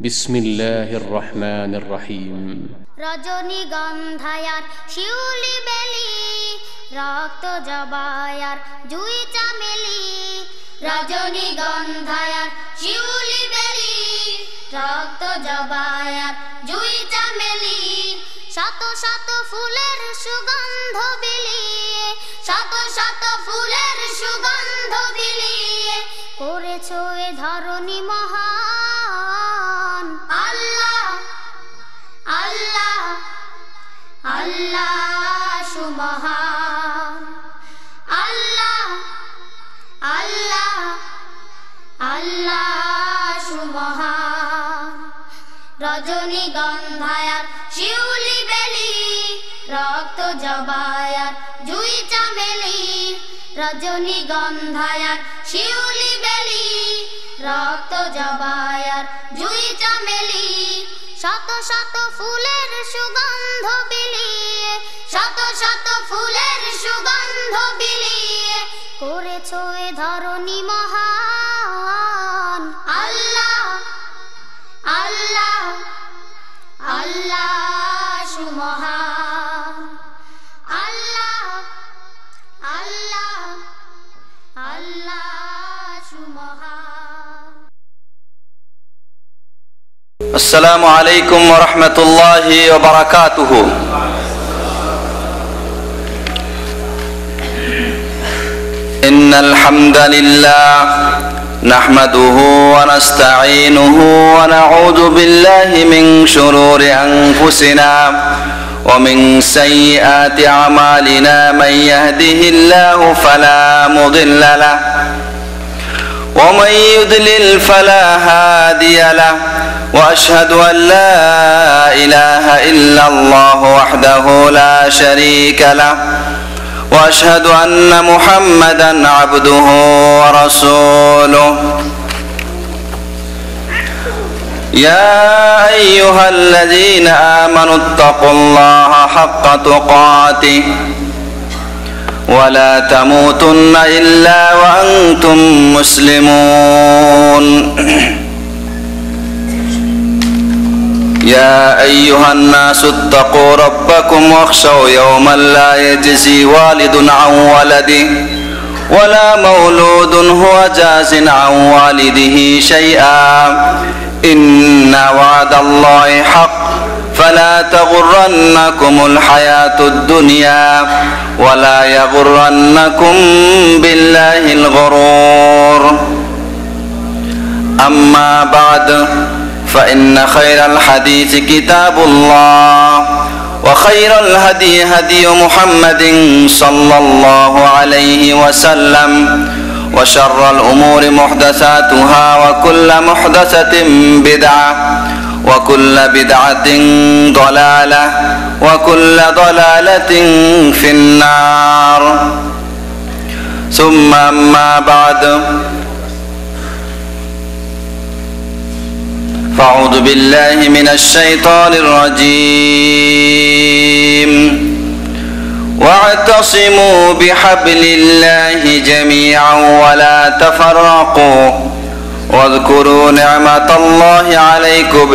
বিসমিল্লাহির রহমানির রহিম। রজনীগন্ধায়ার শিউলি বেলি, রক্ত জবায়ার জুই চামেলি। রজনীগন্ধায়ার শিউলি বেলি, রক্ত জবায়ার জুই চামেলি। শত শত ফুলের সুগন্ধ বিলিয়ে, শত শত ফুলের সুগন্ধ বিলিয়ে করেছো এ ধরণী মহান। আল্লাহ আল্লাহ আল্লাহ সুবহান। আল্লাহ আল্লাহ আল্লাহ সুবহান। রজনীগন্ধায়ার শিউলি বেলি, রক্ত জবায়ার জুই চামেলি। রজনীগন্ধায়ার শিউলি বেলি, রক্ত জবায়ার জুই চামেলি। শত শত ফুলের সুগন্ধ বিলিয়ে, শত শত ফুলের সুগন্ধ বিলিয়ে করেছো এ ধরণী মহান। আল্লাহ আল্লাহ আল্লাহ সুবহান। আল্লাহ আল্লাহ আল্লাহ সুবহান। আসসালামু আলাইকুম ওয়া রাহমাতুল্লাহি ওয়া বারাকাতুহু। ইন্নাল হামদালিল্লাহ নাহমাদুহু ওয়া নাস্তাঈনুহু ওয়া নাউযু বিল্লাহি মিন শুরুরি আনফুসিনা ওয়া মিন সাইয়্যাতি আমালিনা মান ইয়াহদিহিল্লাহু ফালা মুদিল্লা লাহু ওয়া মান ইউদ্লিল ফালা হাদিয়া লাহু। وأشهد أن لا إله إلا الله وحده لا شريك له وأشهد أن محمدا عبده ورسوله. يا أيها الذين آمنوا اتقوا الله حق تقاته ولا تموتن إلا وأنتم مسلمون. يا أيها الناس اتقوا ربكم واخشوا يوما لا يجزي والد عن ولده ولا مولود هو جاز عن والده شيئا إن وعد الله حق فلا تغرنكم الحياة الدنيا ولا يغرنكم بالله الغرور. أما بعد فإن خير الحديث كتاب الله وخير الهدي هدي محمد صلى الله عليه وسلم وشر الأمور محدثاتها وكل محدثة بدعة وكل بدعة ضلالة وكل ضلالة في النار. ثم أما بعد فأعوذ بالله من الشيطان الرجيم. واعتصموا بحبل الله جميعا ولا تفرقوا واذكروا نعمة الله عليكم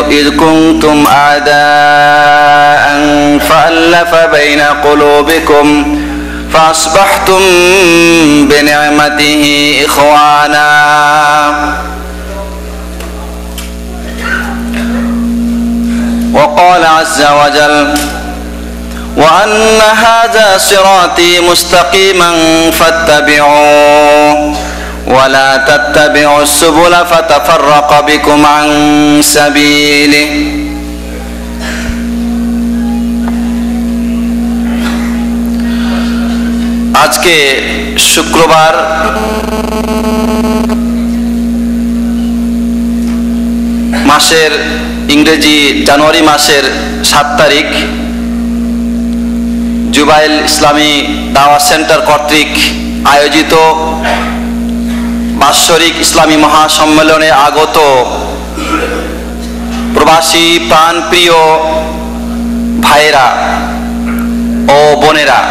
إذ كنتم أعداء فألف بين قلوبكم فأصبحتم بنعمته إخوانا. وقال عز وجل وأن هذا صراطي مستقيما فاتبعوه ولا تتبعوا السبل فتفرق بكم عن سبيله. আজকে শুক্রবার মাসের ইংরেজি জানুয়ারি মাসের 7 তারিখ জুবাইল ইসলামী দাওয়াত সেন্টার কর্তৃক আয়োজিত বাৎসরিক ইসলামী মহাসম্মেলনে আগত প্রবাসী প্রাণপ্রিয় ভাইয়েরা ও বোনেরা,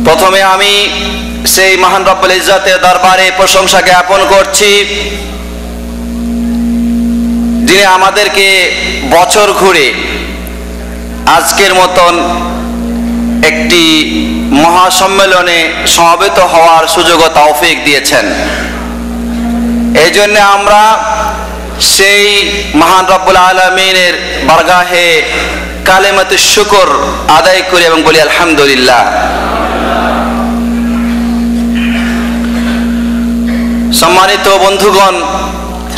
প্রথমে আমি সেই মহান রব্বুল ইজ্জতের দরবারে প্রশংসা জ্ঞাপন করছি যিনি আমাদেরকে বছর ঘুরে আজকের মতন একটি মহাসম্মেলনে সমবেত হওয়ার সুযোগ ও তৌফিক দিয়েছেন। এই জন্য আমরা সেই মহান রব্বুল আলামিনের বারগাহে কালেমাতে শুকর আদায় করি এবং বলি আলহামদুলিল্লাহ। সম্মানিত বন্ধুগণ,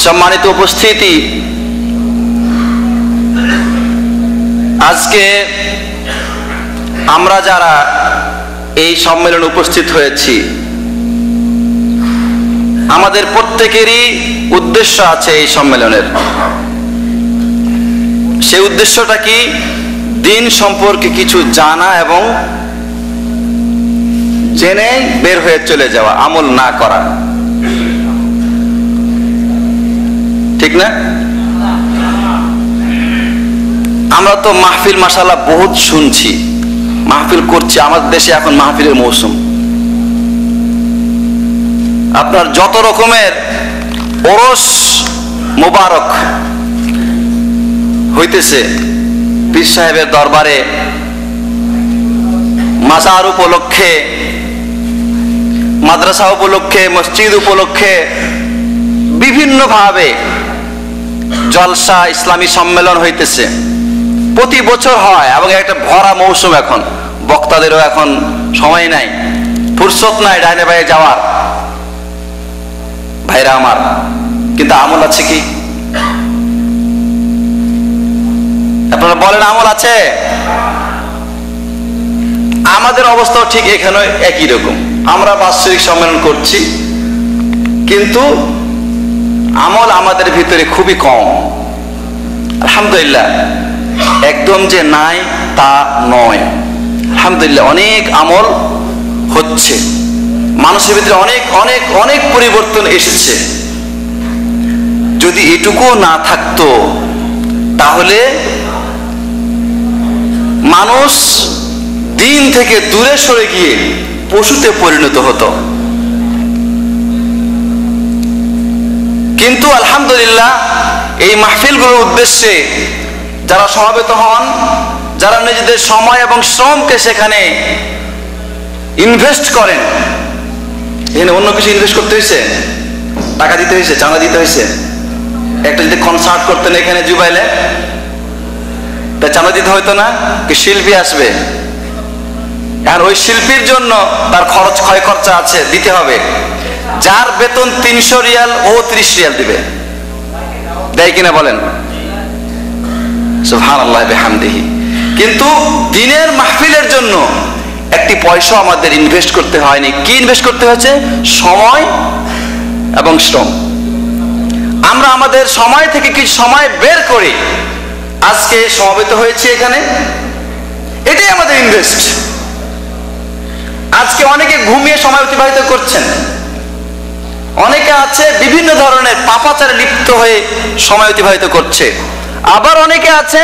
সম্মানিত উপস্থিতি, আজকে আমরা যারা এই সম্মেলনে উপস্থিত হয়েছি, আমাদের প্রত্যেকেরই উদ্দেশ্য আছে এই সম্মেলনের। সেই উদ্দেশ্যটা কি? দিন সম্পর্কে কিছু জানা এবং জেনে বের হয়ে চলে যাওয়া, আমল না করা, ঠিক না? আমরা তো মাহফিল মাশাআল্লাহ বহুত শুনছি, মাহফিল করছি। আমাদের দেশে এখন মাহফিলের মৌসুম। আপনার যত রকমের ওরস মোবারক হইতেছে পীর সাহেবের দরবারে, মাজার উপলক্ষে, মাদ্রাসা উপলক্ষে, মসজিদ উপলক্ষে বিভিন্নভাবে জলসা ইসলামী সম্মেলন হইতেছে, প্রতি বছর হয় এবং একটা ভরা মৌসুম। এখন বক্তাদেরও এখন সময় নাই, ফুরসত নাই ডাইনে বাইরে যাওয়ার। ভাইরা আমার, কিন্তু আমল আছে কি? আপনারা বলেন আমল আছে? আমাদের অবস্থাও ঠিক এখানে একই রকম। আমরা বাৎসরিক সম্মেলন করছি, কিন্তু আমল আমাদের ভিতরে খুবই কম। আলহামদুলিল্লাহ, একদম যে নাই তা নয়। আলহামদুলিল্লাহ, অনেক আমল হচ্ছে, মানুষের ভিতরে অনেক অনেক অনেক পরিবর্তন এসেছে। যদি এটুকু না থাকতো তাহলে মানুষ দিন থেকে দূরে সরে গিয়ে পশুতে পরিণত হতো। কিন্তু আলহামদুলিল্লাহ, এই মাহফিলগুলোর উদ্দেশ্যে যারা সমবেত হন, যারা নিজেদের সময় এবং শ্রমকে সেখানে ইনভেস্ট করেন, এখানে অন্য কিছু ইনভেস্ট করতে হয়েছে, টাকা দিতে হয়েছে, চাঁদা দিতে হয়েছে। একটা যদি কনসার্ট করতেন এখানে জুবাইলে, তা চাঁদা দিতে হইতো না? কি শিল্পী আসবে, আর ওই শিল্পীর জন্য তার খরচ, ক্ষয় খরচা আছে, দিতে হবে। যার বেতন 300 রিয়াল, ও 30 রিয়াল দিবে, দেয় কিনা বলেন? সুবহানাল্লাহ বিহামদিহি। কিন্তু দিনের মাহফিলের জন্য একটি পয়সা আমাদের ইনভেস্ট করতে হয়নি। কি ইনভেস্ট করতে হয়েছে? সময় এবং শ্রম। আমরা আমাদের সময় থেকে কিছু সময় বের করে আজকে সমবেত হয়েছে এখানে, এটাই আমাদের ইনভেস্ট। আজকে অনেকে ঘুমিয়ে সময় অতিবাহিত করছেন, অনেকে আছে বিভিন্ন ধরনের পাপাচারে লিপ্ত হয়ে সময় অতিবাহিত করছে, আবার অনেকে আছে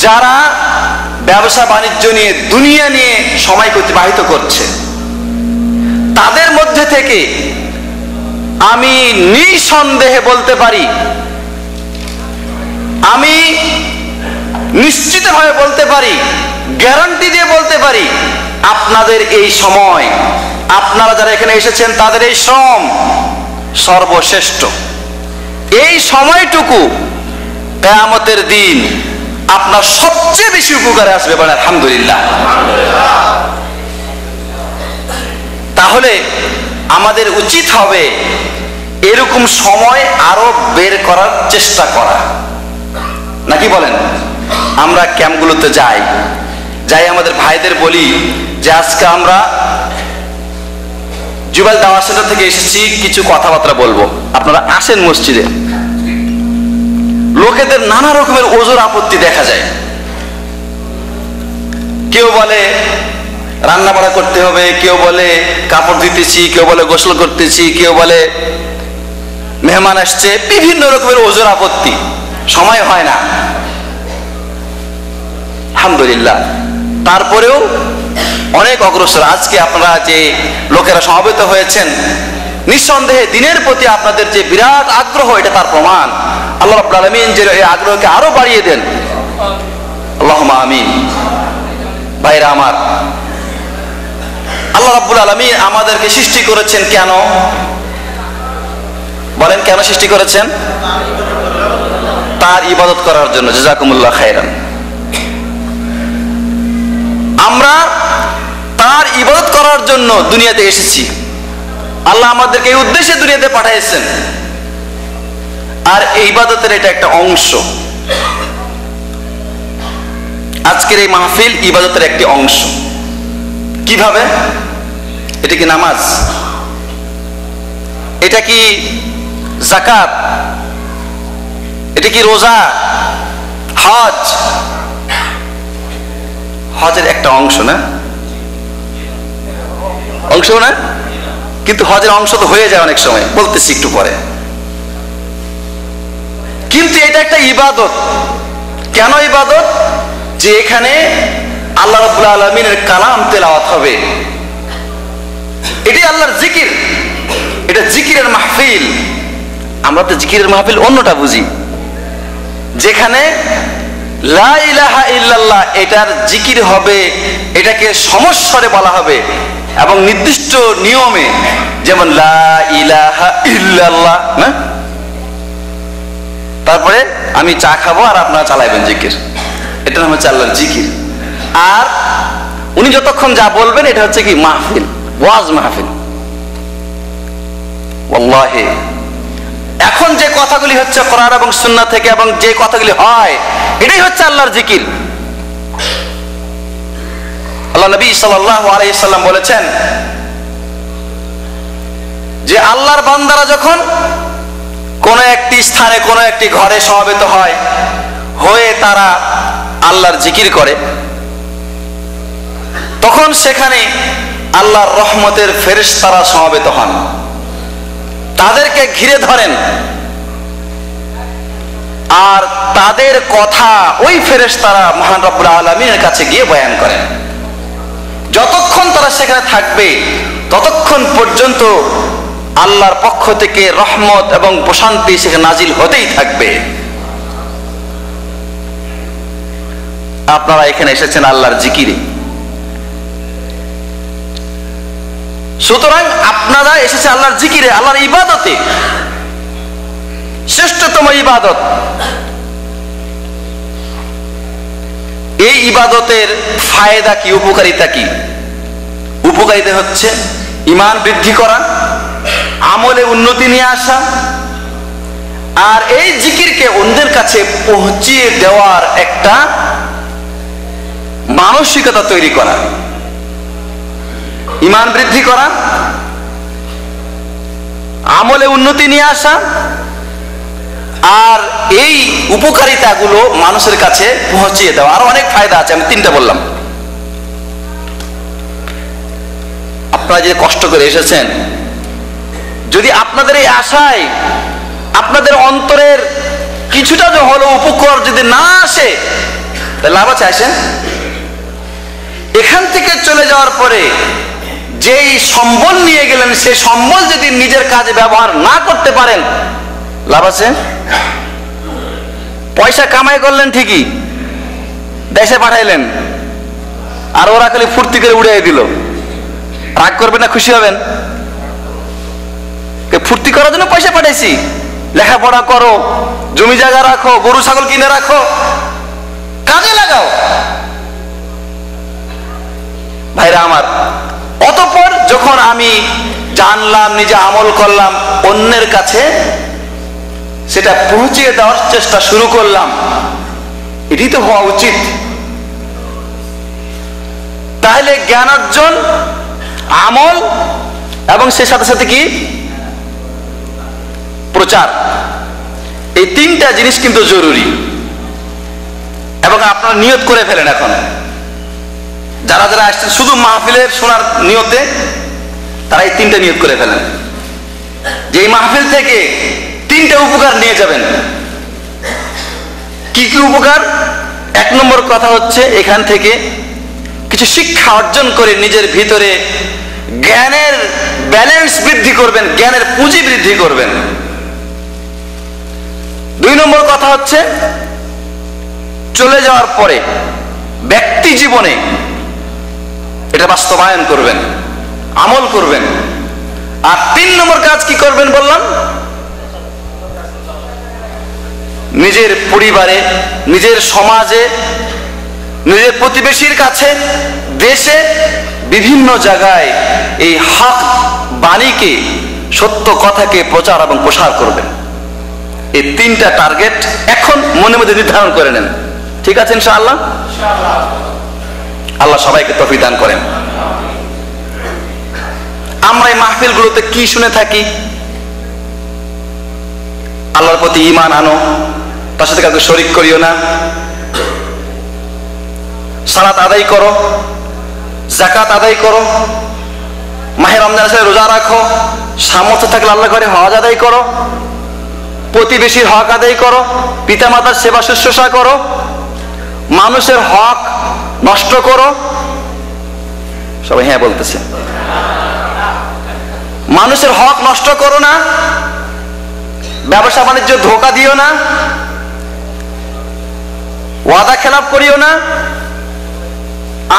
যারা ব্যবসা বাণিজ্য নিয়ে, দুনিয়া নিয়ে সময় অতিবাহিত করছে। তাদের মধ্যে থেকে আমি নিঃসন্দেহে বলতে পারি, আমি নিশ্চিতভাবে বলতে পারি, গ্যারান্টি দিয়ে বলতে পারি, আপনাদের এই সময়, আপনারা যারা এখানে এসেছেন, তাদের এই শ্রম সর্বশ্রেষ্ঠ। এই সময়টুকু কিয়ামতের দিন আপনার সবচেয়ে বেশি উপকারে আসবে। বলেন আলহামদুলিল্লাহ। তাহলে আমাদের উচিত হবে এরকম সময় আরো বের করার চেষ্টা করা, নাকি বলেন? আমরা ক্যাম্পগুলোতে যাই, আমাদের ভাইদের বলি যে আজকে আমরা জুবাইল দাওয়াত সেন্টার থেকে এসেছি, কিছু কথাবার্তা বলবো, আপনারা আসেন মসজিদে। লোকেদের নানা রকমের ওজোর আপত্তি দেখা যায়। কেউ বলে রান্না বাড়া করতে হবে, কেউ বলে কাপড় দিতেছি, কেউ বলে গোসল করতেছি, কেউ বলে মেহমান আসছে, বিভিন্ন রকমের ওজোর আপত্তি, সময় হয় না। আলহামদুলিল্লাহ, তারপরেও অনেক অগ্রসর। আজকে আপনারা যে লোকেরা সমবেত হয়েছেন, নিঃসন্দেহে দিনের প্রতি আপনাদের যে বিরাট আগ্রহ, এটা তার প্রমাণ। আল্লাহ রাব্বুল আলামিন যে এই আগ্রহকে আরো বাড়িয়ে দেন, আল্লাহুম্মা আমিন। ভাইরা আমার, আল্লাহ রাব্বুল আলামিন আমাদেরকে সৃষ্টি করেছেন কেন? বলেন, কেন সৃষ্টি করেছেন? তার ইবাদত করার জন্য। জাযাকুমুল্লাহ খাইরান। আমরা তার ইবাদত করার জন্য দুনিয়াতে এসেছি। আল্লাহ আমাদেরকে এই উদ্দেশ্যে দুনিয়াতে পাঠিয়েছেন, আর এই ইবাদতের এটা একটা অংশ। আজকের এই মাহফিল ইবাদতের একটি অংশ। কিভাবে? এটা কি নামাজ? এটা কি যাকাত? এটা কি রোজা? হজ? হজের একটা অংশ না? অংশ না? কিন্তু হজের অংশ তো হয়ে যায় অনেক সময়, বলতেছি একটু পরে। কিন্তু এটা একটা ইবাদত। কেন ইবাদত? যে এখানে আল্লাহ রাব্বুল আলামিনের কালাম তেলাওয়াত হবে। এটাই আল্লাহর জিকির, এটা জিকিরের মাহফিল। আমরা তো জিকিরের মাহফিল অন্যটা বুঝি, যেখানে লা ইলাহা ইল্লাল্লাহ এটার জিকির হবে, এটাকে সমস্বরে বলা হবে এবং নির্দিষ্ট নিয়মে, যেমন লা ইলাহা ইল্লাল্লাহ না, তারপরে আমি চা খাবো আর আপনারা চালাইবেন জিকির, এটা নাম হচ্ছে আল্লাহর জিকির। আর উনি যতক্ষণ যা বলবেন এটা হচ্ছে কি মাহফিল, ওয়াজ মাহফিল। ওয়াল্লাহি এখন যে কথাগুলি হচ্ছে কোরআন এবং সুন্নাহ থেকে, এবং যে কথাগুলি হয়, এটাই হচ্ছে আল্লাহর জিকির। আল্লাহ নবী সাল্লাল্লাহু আলাইহি সাল্লাম বলেছেন যে আল্লাহর বান্দারা যখন কোন একটি স্থানে, কোন একটি ঘরে সমবেত হয়, হয়ে তারা আল্লাহর জিকির করে, তখন সেখানে আল্লাহর রহমতের ফেরেশতারা সমবেত হন, তাদেরকে ঘিরে ধরেন, আর তাদের কথা ওই ফেরেশতারা মহান রব্বুল আলামিনের কাছে গিয়ে বয়ান করেন। যতক্ষণ তারা সেখানে থাকবে ততক্ষণ পর্যন্ত আল্লাহর পক্ষ থেকে রহমত এবং প্রশান্তি সেখানে নাজিল হতেই থাকবে। আপনারা এখানে এসেছেন আল্লাহর জিকিরে, সুতরাং আপনারা এসেছেন আল্লাহর জিকিরে, আল্লাহর ইবাদতে, শ্রেষ্ঠতম ইবাদত। এই ইবাদতের ফায়দা কি, উপকারিতা কি? উপকারিতা হচ্ছে ঈমান বৃদ্ধি করা, আমলে উন্নতি নিয়ে আসা, আর এই জিকিরকে অন্যদের কাছে পৌঁছিয়ে দেওয়ার একটা মানসিকতা তৈরি করা, ঈমান বৃদ্ধি করা, আমলে উন্নতি নিয়ে আসা, আর এই উপকারিতাগুলো মানুষের কাছে পৌঁছিয়ে দেওয়া। আরো অনেক ফায়দা আছে, আমি তিনটা বললাম। আপনারা যে কষ্ট করে এসেছেন, যদি আপনাদের এই আশায় আপনাদের অন্তরের কিছুটা যে হলো উপকার যদি না আসে, তাহলে লাভ আছে? আসেন, এখান থেকে চলে যাওয়ার পরে যেই সম্বল নিয়ে গেলেন, সেই সম্বল যদি নিজের কাজে ব্যবহার না করতে পারেন, লাভ আছে? পয়সা কামাই করলেন ঠিকই, দেশে পাঠাইলেন, আর ওরা খালি ফুর্তি করে উড়িয়ে দিল, রাগ করবেন না খুশি হবেন? ফুর্তি করার জন্য পয়সা পাঠাইছি, লেখাপড়া করো, জমি জায়গা রাখো, গরু ছাগল কিনে রাখো, কাজে লাগাও। ভাইরা আমার, অতঃপর যখন আমি জানলাম, নিজে আমল করলাম, অন্যের কাছে সেটা পৌঁছিয়ে দেওয়ার চেষ্টা শুরু করলাম, এটি তো হওয়া উচিত। তাহলে জ্ঞান অর্জন, আমল, এবং সে সাথে সাথে কি প্রচার, এই তিনটা জিনিস কিন্তু জরুরি। এবং আপনারা নিয়ত করে ফেলেন, এখন যারা যারা আসছেন শুধু মাহফিলের শোনার নিয়তে, তারা এই তিনটা নিয়ত করে ফেলেন যে এই মাহফিল থেকে তিনটা উপকার নিয়ে যাবেন। কি কি উপকার? এক নম্বর কথা হচ্ছে, এখান থেকে কিছু শিক্ষা অর্জন করে নিজের ভিতরে জ্ঞানের ব্যালেন্স বৃদ্ধি করবেন, জ্ঞানের পুঁজি বৃদ্ধি করবেন। 2 নম্বর কথা হচ্ছে চলে যাওয়ার পরে ব্যক্তি জীবনে এটা বাস্তবায়ন করবেন, আমল করবেন। আর 3 নম্বর কাজ কি করবেন বললাম, নিজের পরিবারে, নিজের সমাজে, নিজের প্রতিবেশীর কাছে, দেশে, বিভিন্ন জায়গায় এই হক বাণীকে, সত্য কথাকে প্রচার এবং প্রসার করবেন। এই 3টা টার্গেট এখন মনে মধ্যে নির্ধারণ করে নেন। ঠিক আছে ইনশাআল্লাহ? আল্লাহ সবাইকে তৌফিক দান করেন। আমরা এই মাহফিলগুলোতে কি শুনে থাকি? আল্লাহর প্রতি ঈমান আনো, তার সাথে কাউকে শরীক করিও না, সালাত আদায় করো, যাকাত আদায় করো, মাহে রমজান আসলে রোজা রাখো, সামর্থ্য থাকলে আল্লাহ ঘরে হজ আদায় করো, প্রতিবেশীর হক আদায় করো, পিতামাতার সেবা শুশ্রূষা করো, মানুষের হক নষ্ট করো। সবাই হ্যাঁ বলতেছে। মানুষের হক নষ্ট করো না, ব্যবসা বাণিজ্য ধোঁকা দিও না, ওয়াদা খেলাপ করিও না,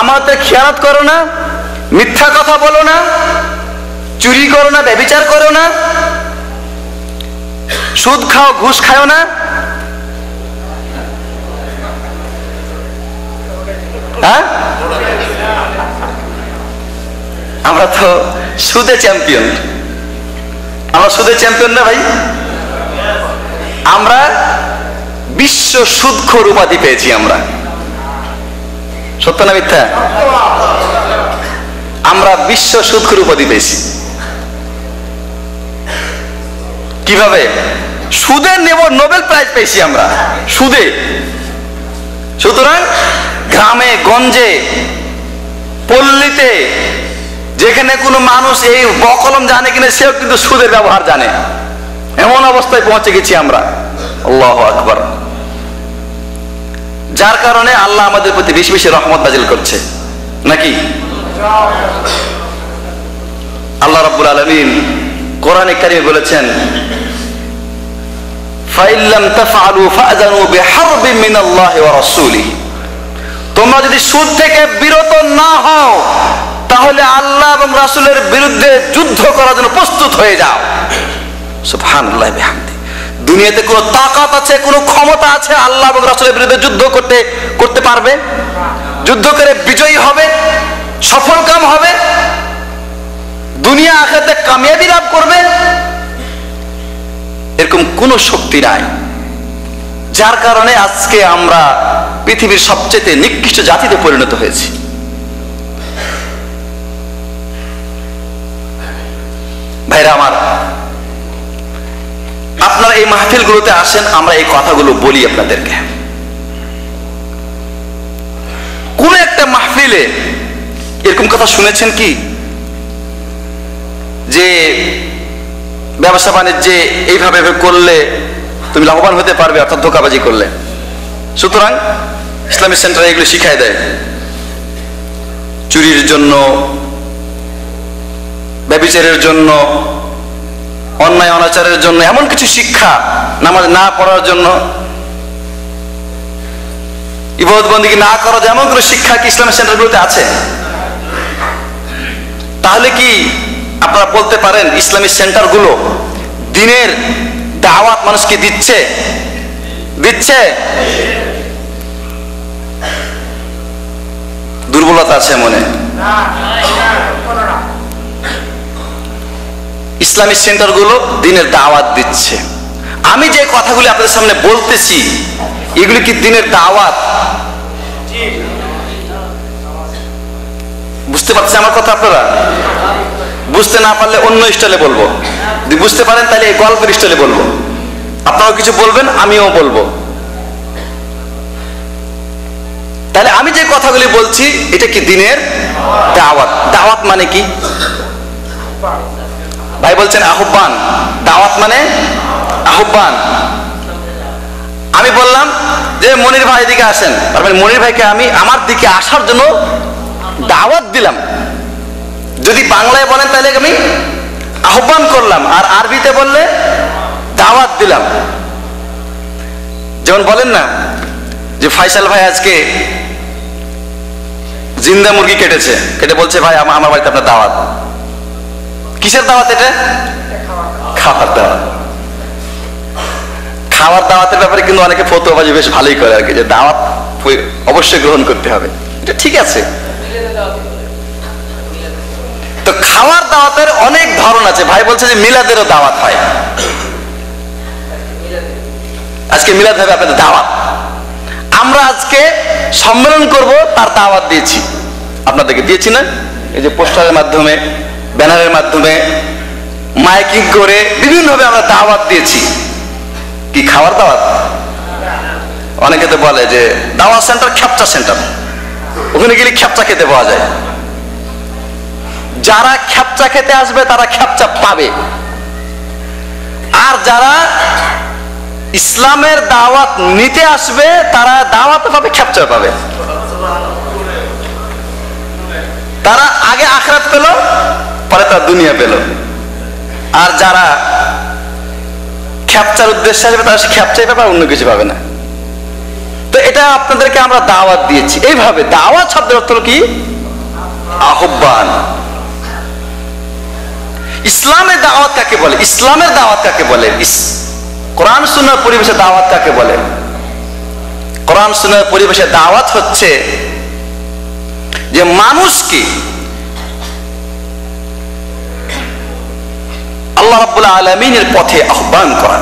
আমাদের খেয়ালত করো না, মিথ্যা কথা বলো না, চুরি করো না, ব্যভিচার করো না, সুদ খাও, ঘুষ খাও না। হ্যাঁ, আমরা তো সুদে চ্যাম্পিয়ন। আমরা সুদে চ্যাম্পিয়ন না ভাই? আমরা বিশ্ব সুদখোর উপাধি পেয়েছি আমরা। সত্য না মিথ্যা? আমরা বিশ্ব সুদখোর উপাধি পেয়েছি। কিভাবে? সুদে নোবেল প্রাইজ পেয়েছি আমরা, সুদে। সুতরাং গ্রামে গঞ্জে পল্লীতে যেখানে কোনো মানুষ এই বকলম জানে কিনা সেও কিন্তু সুদের ব্যবহার জানে, এমন অবস্থায় পৌঁছে গেছি আমরা। আল্লাহু আকবার। যার কারণে আল্লাহ আমাদের প্রতি বেশি বেশি রহমত নাজিল করছে, নাকি? আল্লাহ রাব্বুল আলামিন কোরআনে কারিমে বলেছেন, ফাইল্লাম তাফআলু ফাআযানু বিহারবিন মিনাল্লাহি ওয়া রাসূলিহি। তোমরা যদি সুদ থেকে বিরত না হও তাহলে আল্লাহ এবং রাসূলের বিরুদ্ধে যুদ্ধ করার জন্য প্রস্তুত হয়ে যাও। সুবহানাল্লাহি বিহামদি। দুনিয়াতে কোনো তাকাত আছে, কোনো ক্ষমতা আছে আল্লাহ এবং রাসূলের বিরুদ্ধে যুদ্ধ করতে পারবে? যুদ্ধ করে বিজয়ী হবে, সফলকাম হবে, দুনিয়া আখিরাতে কামিয়াবি লাভ করবে? এরকম কোনো শক্তি নাই। যার কারণে আজকে আমরা পৃথিবীর সবচেয়ে নিকৃষ্ট জাতিতে পরিণত হয়েছি। ভাইরা আমার, আপনারা এই মাহফিলগুলোতে আসেন, আমরা এই কথাগুলো বলি আপনাদেরকে। কোন একটা মাহফিলে এরকম কথা শুনেছেন কি যে ব্যবসা বাণিজ্যে এইভাবে করলে তুমি লাভবান হতে পারবে, অর্থাৎ ধোঁকাবাজি করলে? সুতরাং ইসলামিক সেন্টার এগুলো শিখাই দেয়। চুরির জন্য, ব্যভিচারের জন্য, অন্যায় অনাচারের জন্য এমন কিছু শিক্ষা, নামাজ না পড়ার জন্য, ইবাদত বন্দেগী না করার এমন কোনো শিক্ষা কি ইসলামিক সেন্টারগুলোতে আছে? তাহলে কি আপনারা বলতে পারেন ইসলামিক সেন্টারগুলো দ্বীনের দাওয়াত মানুষকে দিচ্ছে? দুর্বলতা আছে মনে? ইসলামিক সেন্টারগুলো দ্বীনের দাওয়াত দিচ্ছে। আমি যে কথাগুলি আপনাদের সামনে বলতেছি এগুলি কি দ্বীনের দাওয়াত? বুঝতে পারছেন আমার কথা আপনারা? বুঝতে না পারলে অন্য স্টাইলে বলবো, যদি বুঝতে পারেন তাহলে এই গল্পের স্টাইলে বলবো। আপনারাও কিছু বলবেন, আমিও বলবো। তাহলে আমি যে কথাগুলি বলছি এটা কি দ্বীনের দাওয়াত? দাওয়াত মানে কি? ভাই বলছেন আহ্বান, দাওয়াত মানে আহ্বান। আমি বললাম যে মনির ভাই দিকে আসেন, তার মানে মনির ভাইকে আমি আমার দিকে আসার জন্য দাওয়াত দিলাম। যদি বাংলায় বলেন তাহলে আমি আহ্বান করলাম, আর আরবিতে বললে দাওয়াত দিলাম। বলেন না যে ফাইসাল ভাই আজকে জিন্দা মুরগি কেটেছে, কেটে বলছে ভাই আমার বাড়িতে আপনার দাওয়াত। কিসের দাওয়াত এটা? খাওয়ার দাওয়াত। খাওয়ার দাওয়াতের ব্যাপারে কিন্তু অনেকে ফতোয়াবাজি বেশ ভালোই করে আর কি, যে দাওয়াত অবশ্যই গ্রহণ করতে হবে, এটা ঠিক আছে। তো খাওয়ার দাওয়াতের অনেক ধরন আছে। ভাই বলছে যে মিলাদেরও দাওয়াত হয়, আজকে মিলাদ হবে আপনাদের দাওয়াত। আমরা আজকে সম্মেলন করব, তার দাওয়াত দিয়েছি, আপনাদেরকে দিয়েছি না? এই যে পোস্টারের মাধ্যমে, ব্যানারের মাধ্যমে, মাইকিং করে বিভিন্নভাবে আমরা দাওয়াত দিয়েছি। কি খাওয়ার দাওয়াত? অনেকে তো বলে যে দাওয়াত সেন্টার খ্যাপচা সেন্টার, ওখানে গেলে খ্যাপচা খেতে পাওয়া যায়। যারা খ্যাপচা খেতে আসবে তারা খ্যাপচা পাবে, আর যারা ইসলামের দাওয়াত নিতে আসবে তারা দাওয়াত পাবে, খ্যাপচা পাবে। তারা আগে আখিরাত পেল, পরে তারা দুনিয়া পেল। আর যারা খ্যাপচার উদ্দেশ্যে আসবে তারা সে খ্যাপচাই পাবে, অন্য কিছু পাবে না। তো এটা আপনাদেরকে আমরা দাওয়াত দিয়েছি। এইভাবে দাওয়াত শব্দের অর্থ কি? আহ্বান। ইসলামের দাওয়াত কাকে বলে? ইসলামের দাওয়াত কাকে বলে? কোরআন সুন্নাহর পরিবেশে দাওয়াত কাকে বলে? কোরআন সুন্নাহর পরিবেশে দাওয়াত হচ্ছে যে মানুষকে আল্লাহ রাব্বুল আলামিনের পথে আহ্বান করা।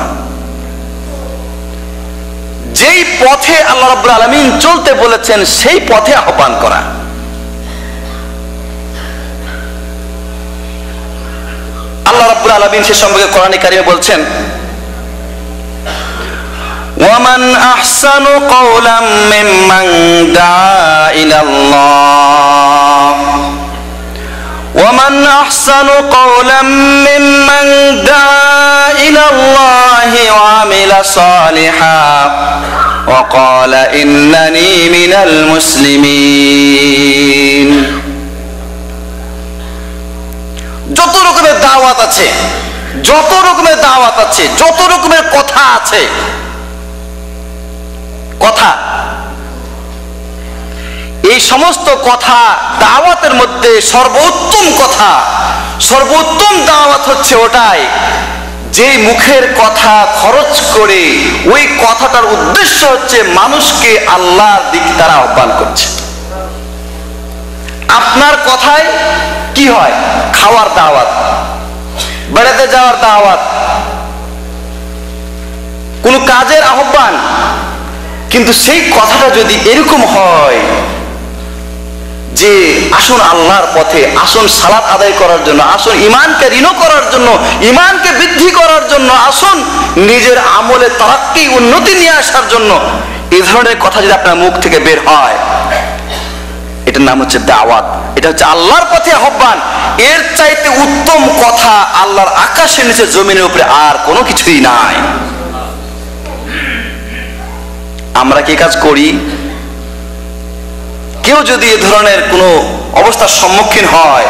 যেই পথে আল্লাহ রাব্বুল আলামিন চলতে বলেছেন সেই পথে আহ্বান করা। আল্লাহ রাব্বুল আলামিন সে সম্পর্কে কোরআনে কারিমে বলছেন, وَمَنْ أَحْسَنُ قَوْلًا مِّمَّنْ دَعَا إِلَى اللَّهِ وَمَنْ أَحْسَنُ قَوْلًا مِّمَّنْ دَعَا إِلَى اللَّهِ وَعَمِلَ صَالِحًا وَقَالَ إِنَّنِي مِنَ الْمُسْلِمِينَ। যত রকমের দাওয়াত আছে, যত রকমের দাওয়াত আছে, যত রকমের কথা আছে, কথা, এই সমস্ত কথা দাওয়াতের মধ্যে সর্বোত্তম কথা, সর্বোত্তম দাওয়াত হচ্ছে ওটাই যে মুখের কথা খরচ করে ওই কথাটার উদ্দেশ্য হচ্ছে মানুষকে আল্লাহর দিকে তারা আহ্বান করছে। আপনার কথায় কি হয়? খাওয়ার দাওয়াত, বেড়াতে যাওয়ার দাওয়াত, কোন কাজের আহ্বান। কিন্তু সেই কথাটা যদি এরকম হয় যে আসুন আল্লাহর পথে, আসুন সালাত আদায় করার জন্য, আসুন ইমানকে ঋণ করার জন্য, ইমানকে বৃদ্ধি করার জন্য, আসুন নিজের আমলে তারাক্কি উন্নতি নিয়ে আসার জন্য, এই ধরনের কথা যদি আপনার মুখ থেকে বের হয়, এটার নাম হচ্ছে দাওয়াত। এটা হচ্ছে আল্লাহর পথে আহ্বান। এর চাইতে উত্তম কথা আল্লাহর আকাশের নিচে জমিনের উপরে আর কোনো কিছুই নাই। আমরা কি কাজ করি? কেউ যদি এ ধরনের কোনো অবস্থার সম্মুখীন হয়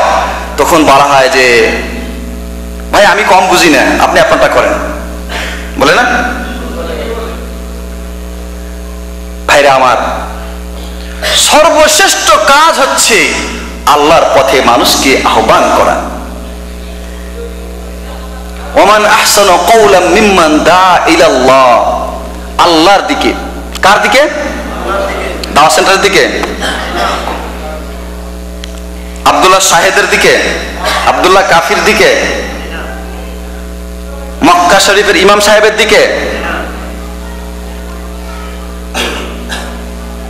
তখন বলা হয় যে ভাই আমি কম বুঝি না, আপনি আপনারটা করেন, বলে না? ভাইরা আমার, সর্বশ্রেষ্ঠ কাজ হচ্ছে আল্লাহর পথে মানুষকে আহ্বান করা। ওমান আহসানু কওলাম মিম্মান দা ইলাল্লাহ, আল্লাহর দিকে। কার দিকে? দাওয়াত সেন্টারের দিকে, আব্দুল্লাহ শাহেদের দিকে, আব্দুল্লাহ কাফির দিকে, মক্কা শরীফের ইমাম সাহেবের দিকে,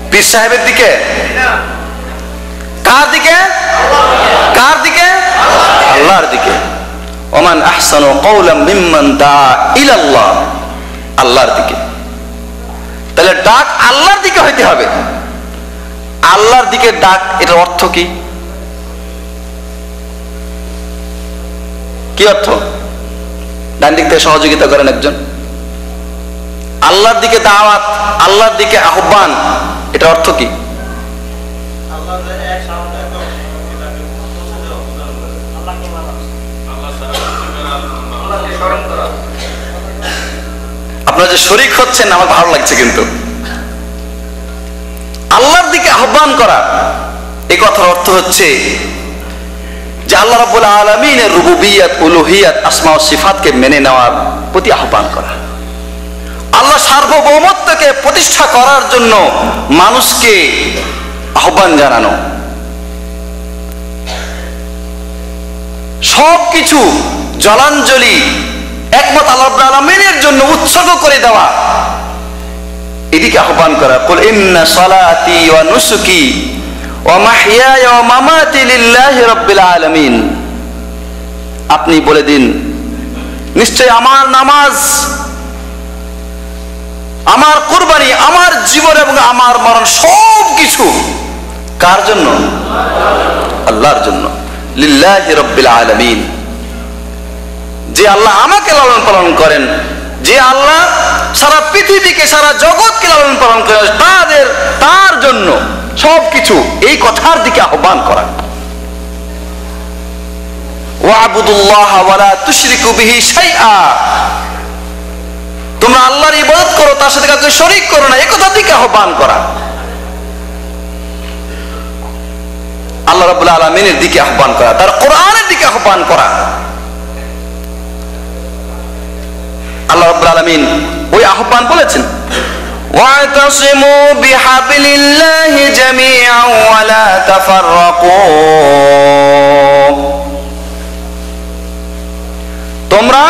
পীর সাহেবের দিকে? কার দিকে? কার দিকে? আল্লাহর দিকে। ওমান আহসানু কওলাম মিম্মান দা ইলাল্লাহ, আল্লাহর দিকে। তাহলে ডাক আল্লাহর দিকে হইতে হবে। আল্লাহর দিকে ডাক, এটার অর্থ কি? কি অর্থ? ডান দিক থেকে সহযোগিতা করেন একজন। আল্লাহর দিকে দাওয়াত, আল্লাহর দিকে আহ্বান, এটা অর্থ কি? আপনারা যে শরীক হচ্ছেন আমার ভালো লাগছে, কিন্তু আল্লাহর দিকে আহ্বান করা এই কথার অর্থ হচ্ছে যে আল্লাহ রাব্বুল আলামিনের রুবুবিয়ত, উলুহিয়ত, আসমা ও সিফাতকে মেনে নেওয়ার প্রতি আহ্বান করা, আল্লাহ সার্বভৌমত্বকে প্রতিষ্ঠা করার জন্য মানুষকে আহ্বান জানানো, সবকিছু জলাঞ্জলি একমাত্র আল্লাহ রাব্বুল আলামিনের জন্য উৎসর্গ করে দেওয়া, এদিকে আহ্বান করা। কুল ইন্না সালাতি ওয়া নুসুকি ওয়া মাহইয়ায়া ওয়া মামাতি লিল্লাহি রাব্বিল আলামিন, আপনি বলে দিন নিশ্চয় আমার নামাজ, আমার কুরবানি, আমার জীবন এবং আমার মরণ সব কিছু কার জন্য? আল্লাহর জন্য। লিল্লাহি রাব্বিল আলামিন, যে আল্লাহ আমাকে লালন পালন করেন, যে আল্লাহ সারা পৃথিবীকে, সারা জগৎকে লালন পালন করেন, তার জন্য সবকিছু, এই কথার দিকে আহ্বান করা। ওয়াবুদুল্লাহ ওয়া লা তুশরিকু বিহি শাইআ, তোমরা আল্লাহর ইবাদত করো, তার সাথে কাউকে শরীক করো না, এই কথার দিকে আহ্বান করা। আল্লাহ রাব্বুল আলামিনের দিকে আহ্বান করা, তার কোরআনের দিকে আহ্বান করা। আল্লাহ রাব্বুল আলামিন ওই আহ্বান বলেছেন, ওয়াতাসিমু বিহাবলিল্লাহি জামিআন ওয়া লা তাফাররাকু, তোমরা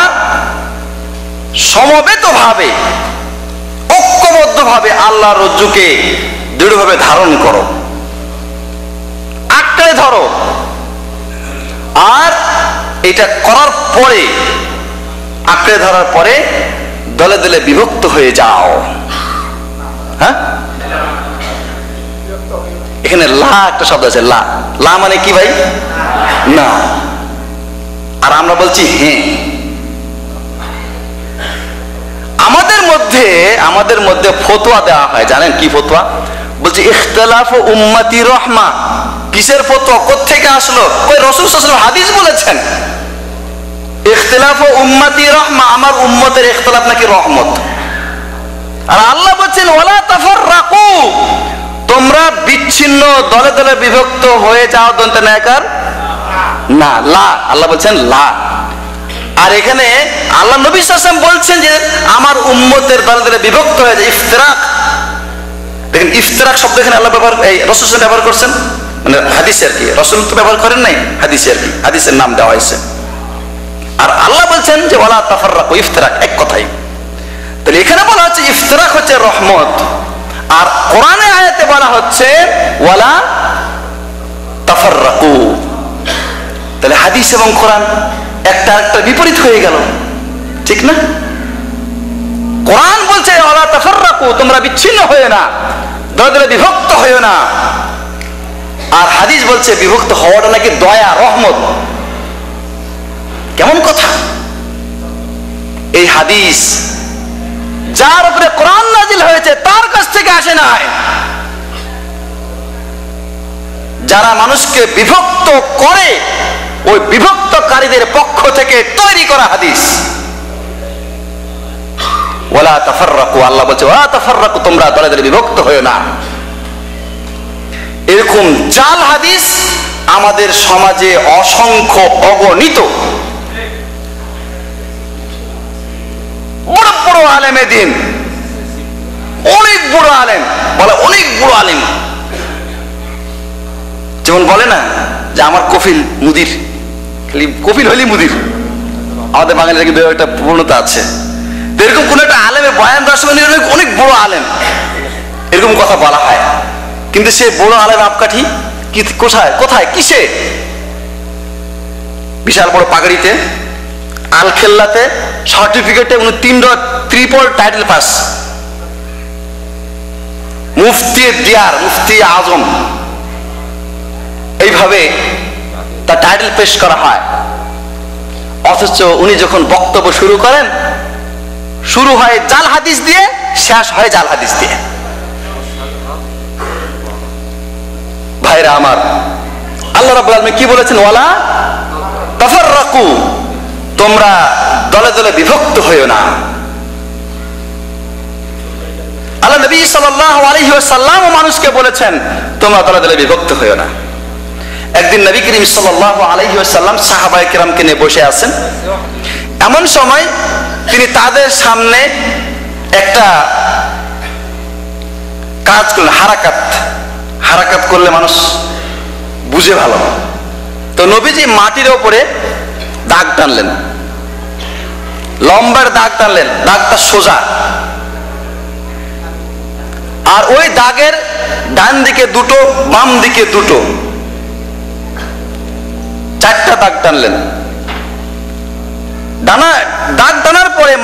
সমবেতভাবে, ঐক্যবদ্ধভাবে আল্লাহর রজ্জুকে দৃঢ়ভাবে ধারণ করো, আঁকড়ে ধরো। আর এটা করার পরে, আঁকড়ে ধরার পরে দলে দলে বিভক্ত হয়ে যাও। হ্যাঁ, এখানে লা একটা শব্দ আছে, লা। লা মানে কি ভাই? না। আর আমরা বলছি হ্যাঁ। আমাদের মধ্যে ফতোয়া দেওয়া হয়, জানেন কি ফতোয়া? বলছি ইখতিলাফ উম্মতি রহমা। কিসের ফতোয়া? কোত্থেকে আসলো? ওই রাসূল সাল্লাল্লাহু আলাইহি ওয়াসাল্লাম হাদিস বলেছেন, ইখতিলাফ উম্মতি রহমা, আমার উম্মতের ইখতিলাফ নাকি রহমত। আর আল্লাহ বলছেন ওয়ালা তাফাররাকু, তোমরা বিচ্ছিন্ন দলে দলে বিভক্ত হয়ে যাও, দন্তে নায়কার না, লা। আল্লাহ বলছেন লা। আর এখানে আল্লাহ নবী সাল্লাল্লাহু আলাইহি ওয়াসাল্লাম বলছেন যে আমার উম্মতের দলে দলে বিভক্ত হয়ে যায়, ইফতিরাক। দেখেন ইফতিরাক শব্দ এখানে আল্লাহ ব্যবহার, এই রাসূল সাল্লাল্লাহু আলাইহি ওয়াসাল্লাম ব্যবহার করছেন, মানে হাদিসে আর কি, রাসূল তো ব্যবহার করেন নাই, হাদিসে আর কি, হাদিসের নাম দেওয়া হয়েছে। আর আল্লাহ বলছেন যে ওয়ালা তাফাররাকু, ইফতিরাক এক কথাই। তাহলে এখানে বলা হচ্ছে ইফতিরাক হচ্ছে রহমত, আর কোরআনে আয়াতে বলা হচ্ছে ওয়ালা তাফাররাকু। তাহলে হাদিস এবং কোরআন একটা আরেকটা বিপরীত হয়ে গেল, ঠিক না? কোরআন বলছে ওয়ালা তাফাররাকু, তোমরা বিচ্ছিন্ন হয়ে না, দলে দলে বিভক্ত হয়ে না। আর হাদিস বলছে বিভক্ত হওয়াটা নাকি দয়া, রহমত। কেমন কথা? এই হাদিস যার উপরে কোরআন নাজিল হয়েছে তার কাছ থেকে আসে নাই। যারা মানুষকে বিভক্ত করে, ওই বিভক্তকারীদের পক্ষ থেকে তৈরি করা হাদিস। ওয়ালা তাফাররাকু, আল্লাহ বলছে ওয়ালা তাফাররাকু, তোমরা দলে দলে বিভক্ত হয়ে না। এরকম জাল হাদিস আমাদের সমাজে অসংখ্য, অগণিত। বড় বড় আলেমে দিন, অনেক বড় আলেম, বলে অনেক বড় আলেম, যেমন বলে না যে আমার কফিল মুদির, খালি কফিল হইলি মুদির। আমাদের বাঙালির কিন্তু একটা পূর্ণতা আছে, এরকম কোন একটা আলেমে বয়ান রাসূলের অনেক বড় আলেম, এরকম কথা বলা হয়। কিন্তু সে বড় আলেম আপকাঠি কি, কোথায় কোথায় কিসে? বিশাল বড় পাগড়িতে, আল খেল্লাতে, সার্টিফিকেটে, উনি 3 ট্রিপল টাইটেল পাস, মুফতি দিয়ার, মুফতি আজম, এইভাবে তার টাইটেল পেশ করা হয়। অথচ উনি যখন বক্তব্য শুরু করেন, শুরু হয় জাল হাদিস দিয়ে, শেষ হয় জাল হাদিস দিয়ে। ভাইরা আমার, আল্লাহ রাব্বুল আলামিন কি বলেছেন? ওয়ালা তাফাররাকু, তোমরা দলে দলে বিভক্ত হইও না। আল্লাহ নবী সাল্লাল্লাহু আলাইহি ওয়াসাল্লাম মানুষকে বলেছেন তোমরা দলে দলে বিভক্ত হইও না। একদিন নবী করিম সাল্লাল্লাহু আলাইহি ওয়াসাল্লাম সাহাবায়ে কেরামকে নিয়ে বসে আছেন। এমন সময় তিনি তাদের সামনে একটা কাজ করলেন, হারাকাত করলে মানুষ বুঝে ভালো। তো নবীজি মাটির উপরে দাগ টানলেন, লম্বার দাগ টানলেন, দাগটা সোজা, আর ওই দাগের ডান দিকে দুটো, বাম দিকে দুটো, 4টা দাগ টানলেন। দাগ টানার পরে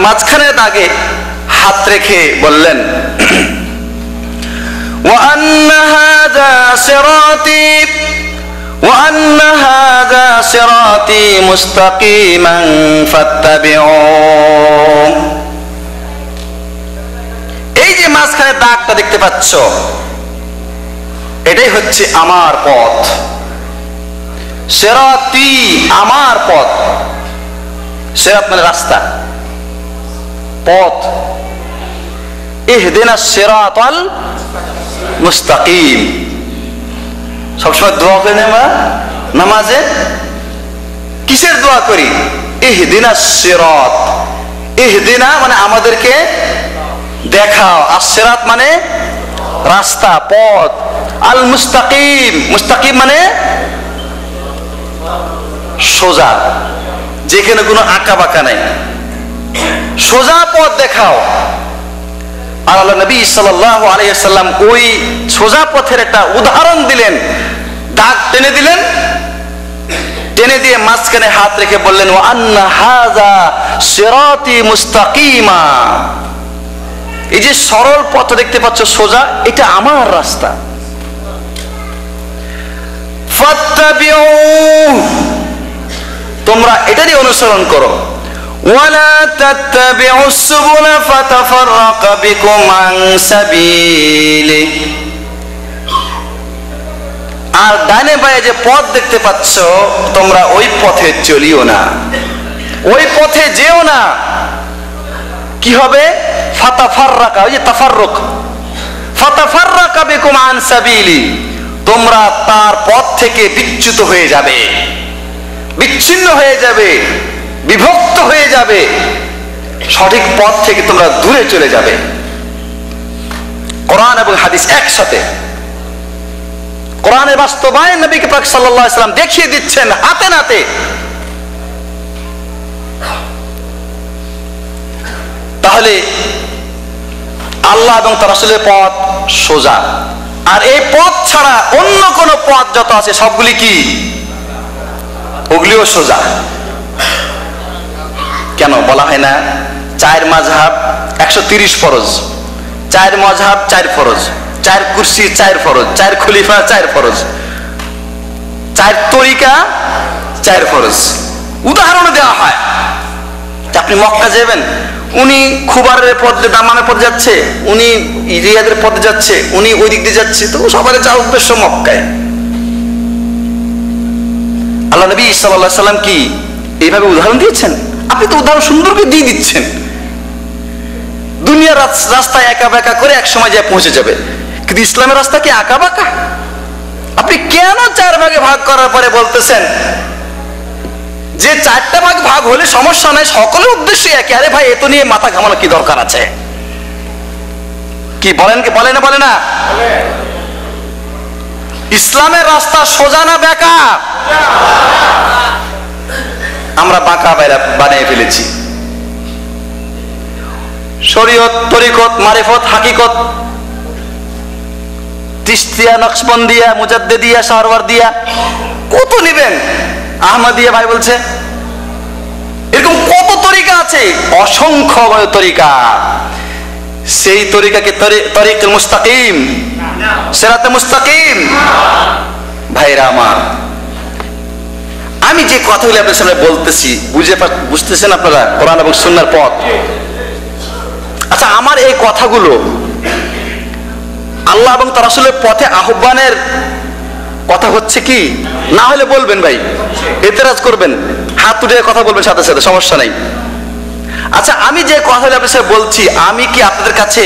মাঝখানের দাগে হাত রেখে বললেন وأن هذا صراطي مستقيما فاتبعوه। এই যে মাঝখানে দাগটা দেখতে পাচ্ছ, এটাই হচ্ছে আমার পথ। সিরাতি আমার পথ, সিরাত মানে রাস্তা, পথ। ইহদিনাস সিরাতাল মুস্তাকিম। সবসময় দোয়া করি না আমরা নামাজে, কিসের দোয়া করি? ইহদিনাস সিরাত। ইহদিনা মানে আমাদেরকে দেখাও, আর সিরাত মানে রাস্তা, পথ। আল মুস্তাকিম, মুস্তাকিম মানে সোজা, যেখানে কোনো আঁকা বাঁকা নাই, সোজা পথ দেখাও। আর আল্লাহ নবী সাল্লাল্লাহু আলাইহি ওয়াসাল্লাম ওই সোজা পথের একটা উদাহরণ দিলেন, দাগ টেনে দিলেন, টেনে দিয়ে মাঝখানে হাত রেখে বললেন ওয়া আন্না হাযা সিরাতি মুস্তাকিমা। এই যে সরল পথ দেখতে পাচ্ছ সোজা, এটা আমার রাস্তা। ফাত্তাবিউ, তোমরা এটারই অনুসরণ করো। ওয়ালা তাত্তাবিউস সুবুলা ফাতাফাররাকা বিকুম আন সাবিলি। আর ডানে বায়ে যে পথ দেখতে পাচ্ছ, তোমরা ওই পথে চলিও না, ওই পথে যেও না। কি হবে? ফাতাফাররাকা, ওই যে তাফাররুক, ফাতাফাররাকা বিকুম আন সাবিলি, তোমরা তার পথ থেকে বিচ্যুত হয়ে যাবে, বিচ্ছিন্ন হয়ে যাবে, বিভক্ত হয়ে যাবে, সঠিক পথ থেকে তোমরা দূরে চলে যাবে। কোরআন এবং হাদিস একসাথে, কোরআনের বাস্তবায়ন নবী পাক সাল্লাল্লাহু আলাইহি ওয়াসাল্লাম দেখিয়ে দিচ্ছেন হাতে নাতে। তাহলে আল্লাহ এবং তার রাসূলের পথ সোজা, আর এই পথ ছাড়া অন্য কোন পথ যত আছে সবগুলি কি? ওগুলিও সোজা। কেন বলা হয় না 4 মাযহাব 130 ফরজ, 4 মাযহাব 4 ফরজ, 4 কুরসি 4 ফরজ, 4 খলিফা 4 ফরজ, 4 তরিকা 4 ফরজ। উদাহরণ দেওয়া হয়, আপনি মক্কা যাবেন, উনি খুবারের পথে, দামামের পথে যাচ্ছে, উনি রিয়াদের পথে যাচ্ছে, উনি ওই দিক দিয়ে যাচ্ছে, তো সবার যাওয়ার উদ্দেশ্য মক্কায়। আল্লাহ নবী সাল্লাল্লাহু আলাইহি ওয়াসাল্লাম কি এইভাবে উদাহরণ দিয়েছেন? আপনি তো উদাহরণ সুন্দর করে দিয়ে দিচ্ছেন। দুনিয়ার রাস্তায় একা বাঁকা করে এক সময় যায় পৌঁছে যাবে, কিন্তু ইসলামের রাস্তা কি আঁকা বাঁকা? আপনি কেন 4 ভাগে ভাগ করার পরে বলতেছেন যে 4টা ভাগ হলে সমস্যা নাই, সকলের উদ্দেশ্য একই? আরে ভাই, এত নিয়ে মাথা ঘামানো কি দরকার আছে? কি বলেন, কি বলে না? বলে না? ইসলামের রাস্তা সোজা না বেঁকা? আমরা বাঁকা বানিয়ে ফেলেছি। শরীয়ত, তরিকত, মারিফত, হাকিকত, তিশতিয়া, নকশবন্দিয়া, মুজাদ্দিদিয়া, শাহরওয়ার্দিয়া, কত নিবেন? আহমদিয়া ভাই বলছে, এরকম কত তরিকা আছে, অসংখ্য তরিকা। সেই তরিকাকে তরিকুল মুস্তাকিম, সিরাতে মুস্তাকিম? ভাইরা আমার, আমি যে কথাগুলো আপনাদের সামনে বলতেছি বুঝতেছেন আপনারা? কোরআন এবং সুন্নাহর পথ। আচ্ছা, আমার এই কথাগুলো আল্লাহ এবং তার রাসূলের পথে আহ্বানের কথা হচ্ছে কি? না হলে বলবেন ভাই, এতেরাজ করবেন, হাত তুলে কথা বলবেন সাথে সাথে, সমস্যা নাই। আচ্ছা, আমি যে কথাগুলো আপনাদের সাথে বলছি, আমি কি আপনাদের কাছে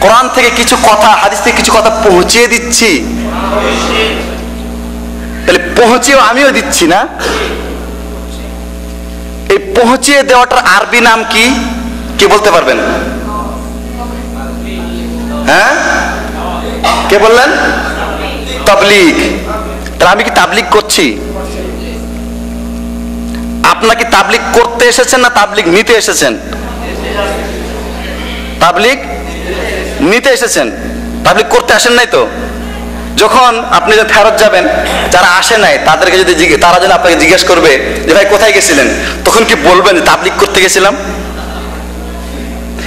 কোরআন থেকে কিছু কথা, হাদিস থেকে কিছু কথা পৌঁছিয়ে দিচ্ছি, তাহলে পৌঁছিয়ে আমিও দিচ্ছি না? এই পৌঁছিয়ে দেওয়াটার আরবি নাম কি, কে বলতে পারবেন? হ্যাঁ, কে বললেন? তাবলীগ। তাহলে আমি কি তাবলীগ করছি? আপনারা কি তাবলীগ করতে এসেছেন না তাবলীগ নিতে এসেছেন? তাবলীগ নিতে এসেছেন, তাবলীগ করতে আসেন নাই তো। যখন আপনি যে ফেরত যাবেন, যারা আসে নাই তাদেরকে যদি তারা যেন আপনাকে জিজ্ঞেস করবে যে ভাই কোথায় গেছিলেন, তখন কি বলবেন তাবলীগ করতে গেছিলাম?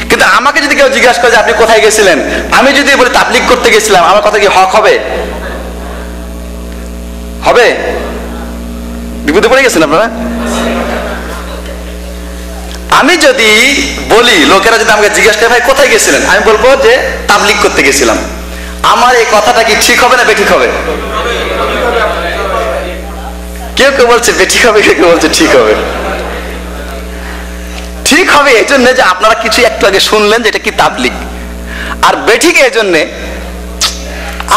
কিন্তু আমাকে যদি কেউ জিজ্ঞাসা করে যে আপনি কোথায় গেছিলেন, আমি যদি বলি তাবলীগ করতে গেছিলাম, আমার কথা কি হক হবে? হবে? বিপদে পড়ে গেছেন আপনারা। আমি যদি বলি, লোকেরা যদি আমাকে জিজ্ঞাসা করে ভাই কোথায় গেছিলেন, আমি বলবো যে তাবলীগ করতে গেছিলাম, আমার এই কথাটা কি ঠিক হবে না বেঠিক হবে? কেউ কেউ বলছে বেঠিক হবে, কেউ কেউ বলছে ঠিক হবে। ঠিক হবে এই জন্য যে আপনারা কিছু একটু আগে শুনলেন যে এটা কি তাবলীগ, আর বেঠিক এই জন্যে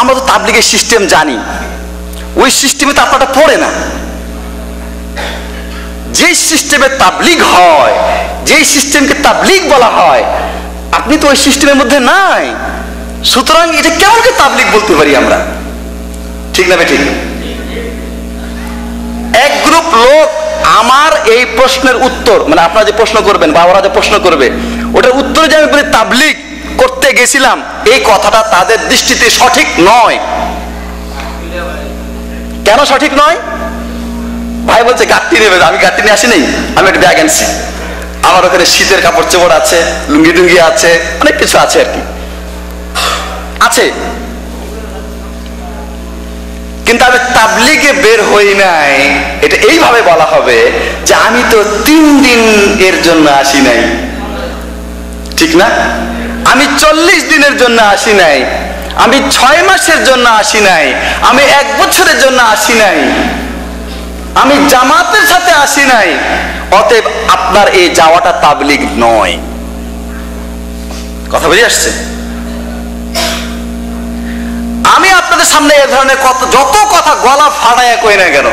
আমরা তো তাবলীগের সিস্টেম জানি, ওই সিস্টেমে তো আপনারা পড়ে না। যে সিস্টেমে তাবলীগ হয়, যেই সিস্টেমকে তাবলীগ বলা হয়, আপনি তো ওই সিস্টেমের মধ্যে নাই, সুতরাং এটা কেমন করে তাবলীগ বলতে পারি আমরা? ঠিক না বেঠিক? এক গ্রুপ লোক আমার এই প্রশ্নের উত্তর, মানে আপনারা যে প্রশ্ন করবেন বা ওরা যে প্রশ্ন করবে, ওটার উত্তরে যে আমি বলি তাবলীগ করতে গেছিলাম, এই কথাটা তাদের দৃষ্টিতে সঠিক নয়। কেন সঠিক নয়? ভাই বলছে গাঁটটি নেবে, আমি গাঁটটি নিয়ে আসি নাই, আমি একটা ব্যাগ আনছি, আমার ওখানে শীতের কাপড় চোপড় আছে, লুঙ্গি টুঙ্গি আছে, অনেক কিছু আছে আর কি আছে, কিন্তু আমি তাবলীগে বের হই নাই। এটা এইভাবে বলা হবে যে আমি তো 3 দিন এর জন্য আসি নাই, ঠিক না? আমি 40 দিনের জন্য আসি নাই, আমি 6 মাসের জন্য আসি নাই, আমি 1 বছরের জন্য আসি নাই, আমি জামাতের সাথে আসি নাই। অতএব আপনার এই যাওয়াটা তাবলীগ নয়। কথা বুঝে আসছে? আমি আপনাদের সামনে এ ধরনের যত কথা গলা ফাটায় কই না কেন,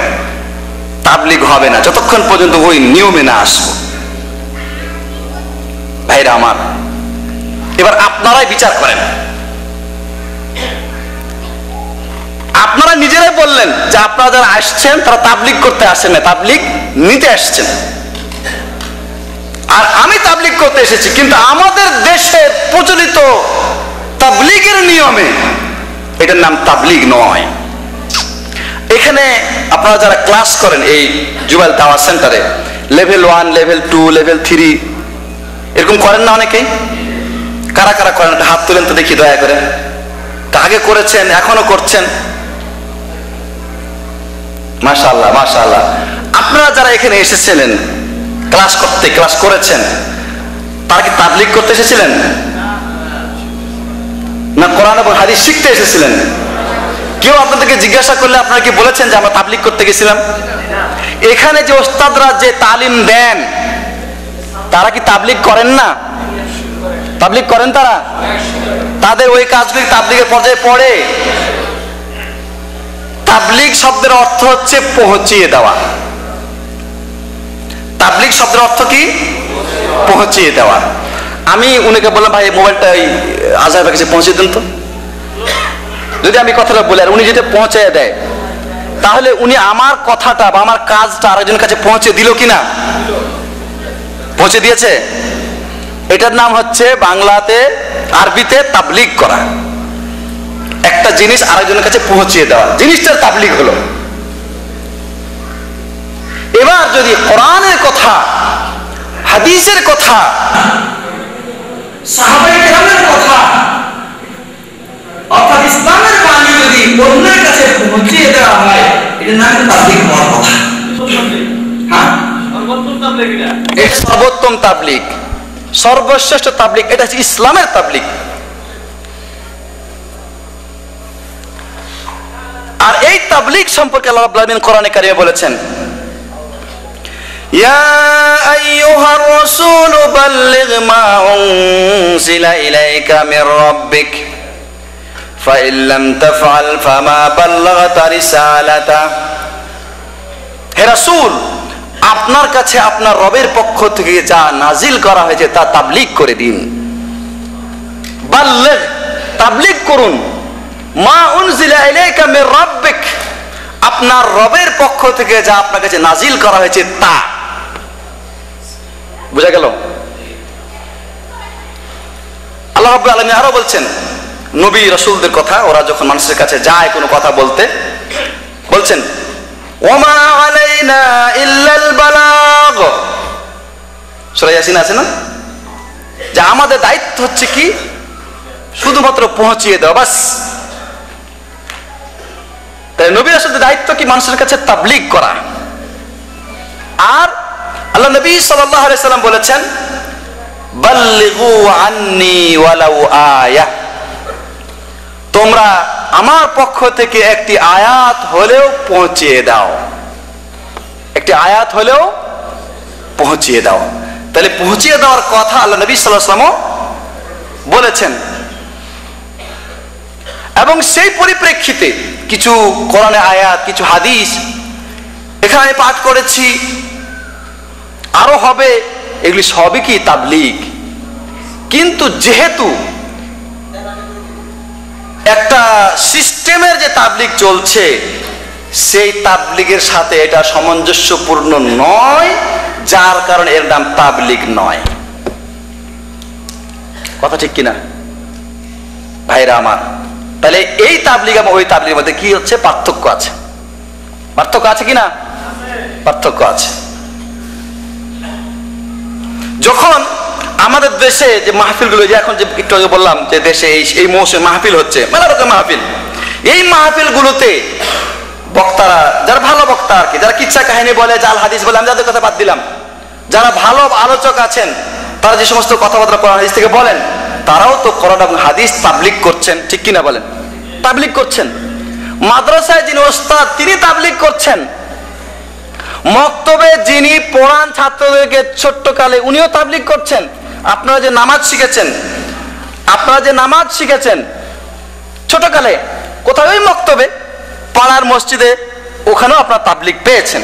তাবলীগ হবে না যতক্ষণ পর্যন্ত ওই নিয়মে না আসবো। ভাইরা আমার, এবার আপনারাই বিচার করেন। আপনারা নিজেরাই বললেন যে আপনারা যারা আসছেন তারা তাবলীগ করতে আসেন না, তাবলীগ নিতে আসছেন। আর আমি তাবলীগ করতে এসেছি, কিন্তু আমাদের দেশের প্রচলিত তাবলীগের নিয়মে এটার নাম তাবলীগ নয়। এখানে আপনারা যারা ক্লাস করেন এই জুবাইল দাওয়াত সেন্টারে, লেভেল 1, লেভেল 2, লেভেল 3 এরকম করেন না অনেকেই? কারা কারা করেন হাত তুলেন তো দেখি দয়া করে। আগে করেছেন, এখনো করছেন, মাশাআল্লাহ মাশাআল্লাহ। আপনারা যারা এখানে এসেছিলেন ক্লাস করতে, ক্লাস করেছেন, তারা কি তাবলীগ করতে এসেছিলেন না কোরআন এবং হাদিস শিখতে এসেছিলেন? কেউ আপনাদেরকে জিজ্ঞাসা করলে আপনারা কি বলেছেন যে আমরা তাবলীগ করতে গেছিলাম? এখানে যে ওস্তাদরা যে তালিম দেন তারা কি তাবলীগ করেন না? তাবলীগ করেন তারা? তাদের ওই কাজগুলি তাবলীগের পর্যায়ে পড়ে? তাবলীগ শব্দের অর্থ হচ্ছে পৌঁছিয়ে দেওয়া। তাবলীগ শব্দের অর্থ কি? পৌঁছিয়ে দেওয়া। আমি উনাকে বললাম ভাই মোবাইলটা আজহারের কাছে পৌঁছে দেন তো। যদি আমি কথাটা বলি আর উনি যদি পৌঁছে দেয়, তাহলে উনি আমার কথাটা বা আমার কাজটা আরেকজনের কাছে পৌঁছে দিল কিনা? পৌঁছে দিয়েছে। এটার নাম হচ্ছে বাংলাতে, আরবিতে তাবলীগ করা। একটা জিনিস আরেকজনের কাছে পৌঁছিয়ে দেওয়া, জিনিসটার তাবলীগ হলো। এবার যদি কোরআনের কথা, হাদিসের কথা, সাহাবায়ে কেরামের কথা, অর্থাৎ ইসলামের বাণী যদি অন্যের কাছে পৌঁছিয়ে দেওয়া হয়, এটার নাম তাবলীগ হওয়ার কথা। হ্যাঁ, সর্বোত্তম তাবলীগ। এটা সর্বোত্তম তাবলীগ, সর্বশ্রেষ্ঠ তাবলীগ, এটা হচ্ছে ইসলামের তাবলীগ। আর এই তাবলীগ সম্পর্কে আল্লাহ রাব্বুল আলামিন কোরআনে কারিমে বলেছেন ইয়া আইয়ুহার রাসূল বাল্লিগ মা উনজিলা ইলাইকা মির রাব্বিক ফাইন লাম তাফআল ফামা বাল্লাগতা রিসালাতা। হে রাসূল, আপনার কাছে আপনার রবের পক্ষ থেকে যা নাজিল করা হয়েছে তা তাবলীগ করে দিন। বাল্লিগ, তাবলীগ করুন। মা উনজিলা ইলাইকা মির রাব্বিক, আপনার রবের পক্ষ থেকে যা আপনার কাছে নাজিল করা হয়েছে তা। বুঝা গেল? আল্লাহ রাব্বুল আলামিন আরো বলছেন নবী রাসূলদের কথা, ওরা যখন মানুষের কাছে যায় কোনো কথা বলতে, বলছেন ওমা আলাইনা ইল্লাল বালাগ। সূরা ইয়াসিন আছে না, যে আমাদের দায়িত্ব হচ্ছে কি, শুধুমাত্র পৌঁছিয়ে দেওয়া, বাস। তাই নবী রাসূলদের দায়িত্ব কি, মানুষের কাছে তাবলীগ করা। আর আল্লাহ নবী সাল্লাল্লাহু আলাইহি সাল্লাম বলেছেন বাল্লিগু আন্নি ওয়ালাউ আয়া, তোমরা আমার পক্ষ থেকে একটি আয়াত হলেও পৌঁছিয়ে দাও, একটি আয়াত হলেও পৌঁছিয়ে দাও। তাহলে পৌঁছিয়ে দেওয়ার কথা আল্লাহ নবী সাল্লাল্লাহু আলাইহি ওয়াসাল্লাম বলেছেন। এবং সেই পরিপ্রেক্ষিতে কিছু কোরআনের আয়াত, কিছু হাদিস এখানে পাঠ করেছি, আরো হবে, এগুলি সবই কি তাবলীগ। কিন্তু যেহেতু একটা সিস্টেমের যে তাবলীগ চলছে, সেই তাবলীগের সাথে এটা সামঞ্জস্যপূর্ণ নয়, যার কারণে এর নাম তাবলীগ নয়। কথা ঠিক কিনা ভাইরা আমার? তাহলে এই তাবলীগ এবং ওই তাবলীগের মধ্যে কি হচ্ছে, পার্থক্য আছে। পার্থক্য আছে কিনা? পার্থক্য আছে। যখন আমাদের দেশে যে মাহফিলগুলো, যে এখন যে একটু আগে বললাম যে দেশে এই মৌসুমে মাহফিল হচ্ছে, মেলা রকম মাহফিল, এই মাহফিলগুলোতে বক্তারা, যারা ভালো বক্তা আর কি, যারা কিচ্ছা কাহিনী বলে, জাল হাদিস বলে, আমি যাদের কথা বাদ দিলাম, যারা ভালো আলোচক আছেন, তারা যে সমস্ত কথাবার্তা কোরআন হাদিস থেকে বলেন, তারাও তো কোরআন এবং হাদিস তাবলীগ করছেন, ঠিক কিনা বলেন? তাবলীগ করছেন। মাদ্রাসায় যিনি ওস্তাদ, তিনি তাবলীগ করছেন। মক্তবে যিনি পড়ান ছাত্রদেরকে ছোট্ট কালে, উনিও তাবলীগ করছেন। আপনারা যে নামাজ শিখেছেন, ছোটকালে কোথায়? ওই মক্তবে, পাড়ার মসজিদে, ওখানেও আপনারা তাবলীগ পেয়েছেন।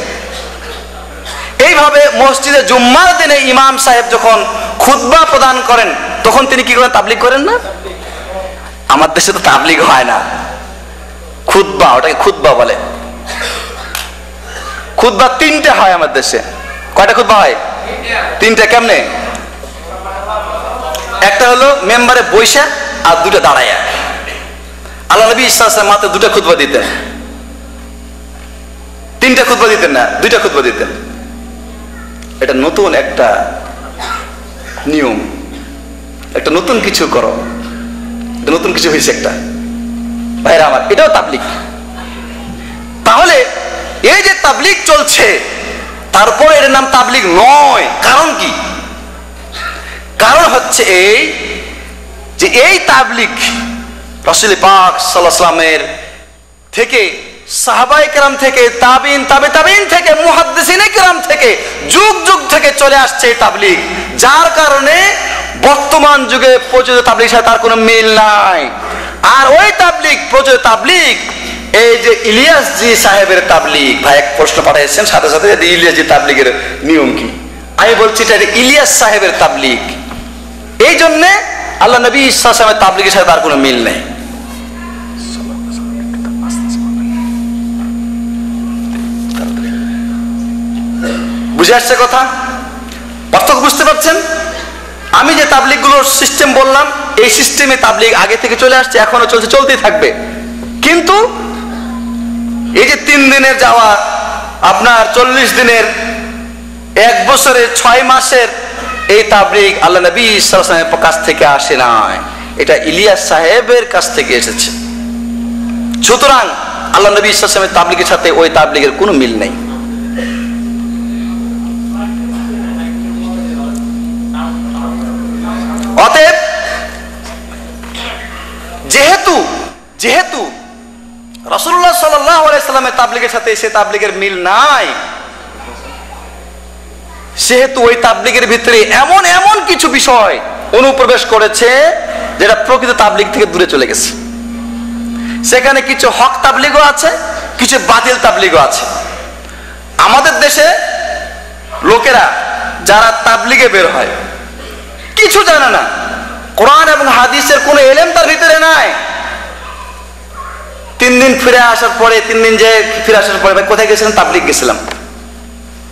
এইভাবে মসজিদে জুম্মার দিনে ইমাম সাহেব যখন খুতবা প্রদান করেন, তখন তিনি কি করেন? তাবলীগ করেন না? আমার দেশে তো তাবলীগ হয় না, খুতবা, ওটাকে খুতবা বলে। খুতবা তিনটে হয় আমার দেশে। কয়টা খুতবা হয়? তিনটা। কেমনে? একটা হলো মেম্বারে বইসা, আর দুটো দাঁড়াইয়া। আল্লাহ নবী সাল্লাল্লাহু আলাইহি ওয়াসাল্লাম মাত্র দুটো খুতবা দিতেন, তিনটা খুতবা দিতেন না, দুইটা খুতবা দিতেন। এটা নতুন একটা নিয়ম, একটা নতুন কিছু করো, নতুন কিছু হয়েছে একটা। ভাইরা আমার, এটাও তাবলীগ। তাহলে এই যে তাবলীগ চলছে, তারপর এর নাম তাবলীগ নয়। কারণ কি? কারণ হচ্ছে এই যে এই তাবলীগ রাসূল পাক সাল্লাল্লাহু আলাইহি ওয়াসাল্লামের থেকে, সাহাবায়ে কেরাম থেকে, তাবিন, তাবে তাবিন থেকে, মুহাদ্দিসিনে কেরাম থেকে, যুগ যুগ থেকে চলে আসছে এই তাবলীগ, যার কারণে বর্তমান যুগে প্রচলিত তাবলীগের সাথে তার কোনো মিল নাই। আর ওই তাবলীগ, প্রচলিত তাবলীগ, এই যে ইলিয়াস জি সাহেবের তাবলীগ, ভাই এক প্রশ্ন পাঠিয়েছেন সাথে সাথে, ইলিয়াস জি তাবলীগের নিয়ম কি? আমি বলছি এটা ইলিয়াস সাহেবের তাবলীগ। এই জন্যে আল্লাহ নবী সাল্লাল্লাহু আলাইহি ওয়াসাল্লামের তাবলীগের সাথে তার কোনো মিল নেই। বুঝে আসছে কথা? পার্থক্য বুঝতে পারছেন? আমি যে তাবলীগগুলোর সিস্টেম বললাম, এই সিস্টেমে তাবলীগ আগে থেকে চলে আসছে, এখনো চলছে, চলতেই থাকবে। কিন্তু এই যে 3 দিনের যাওয়া, আপনার 40 দিনের, 1 বছরের, 6 মাসের এই তাবলীগ আল্লাহ নবী সাল্লাল্লাহু আলাইহি ওয়াসাল্লামের কাছ থেকে আসে নাই, এটা ইলিয়াস সাহেবের কাছ থেকে এসেছে। সুতরাং আল্লাহ নবী সাল্লাল্লাহু আলাইহি ওয়াসাল্লামের তাবলীগের সাথে ওই তাবলীগের কোনো মিল নেই। অতএব যেহেতু রাসূলুল্লাহ সাল্লাল্লাহু আলাইহি ওয়াসাল্লামের তাবলীগের সাথে সে তাবলীগের মিল নাই, সেহেতু ওই তাবলিগের ভিতরে এমন এমন কিছু বিষয় অনুপ্রবেশ করেছে যেটা প্রকৃত তাবলিগ থেকে দূরে চলে গেছে। সেখানে কিছু হক তাবলিগও আছে, কিছু বাতিল তাবলিগও আছে। আমাদের দেশে লোকেরা যারা তাবলিগে বের হয় কিছু জানে না, কোরআন এবং হাদিসের কোনো এলেম তার ভিতরে নাই। 3 দিন ফিরে আসার পরে, 3 দিন যে ফিরে আসার পরে, ভাই কোথায় গেছিলেন? তাবলিগ গেছিলাম।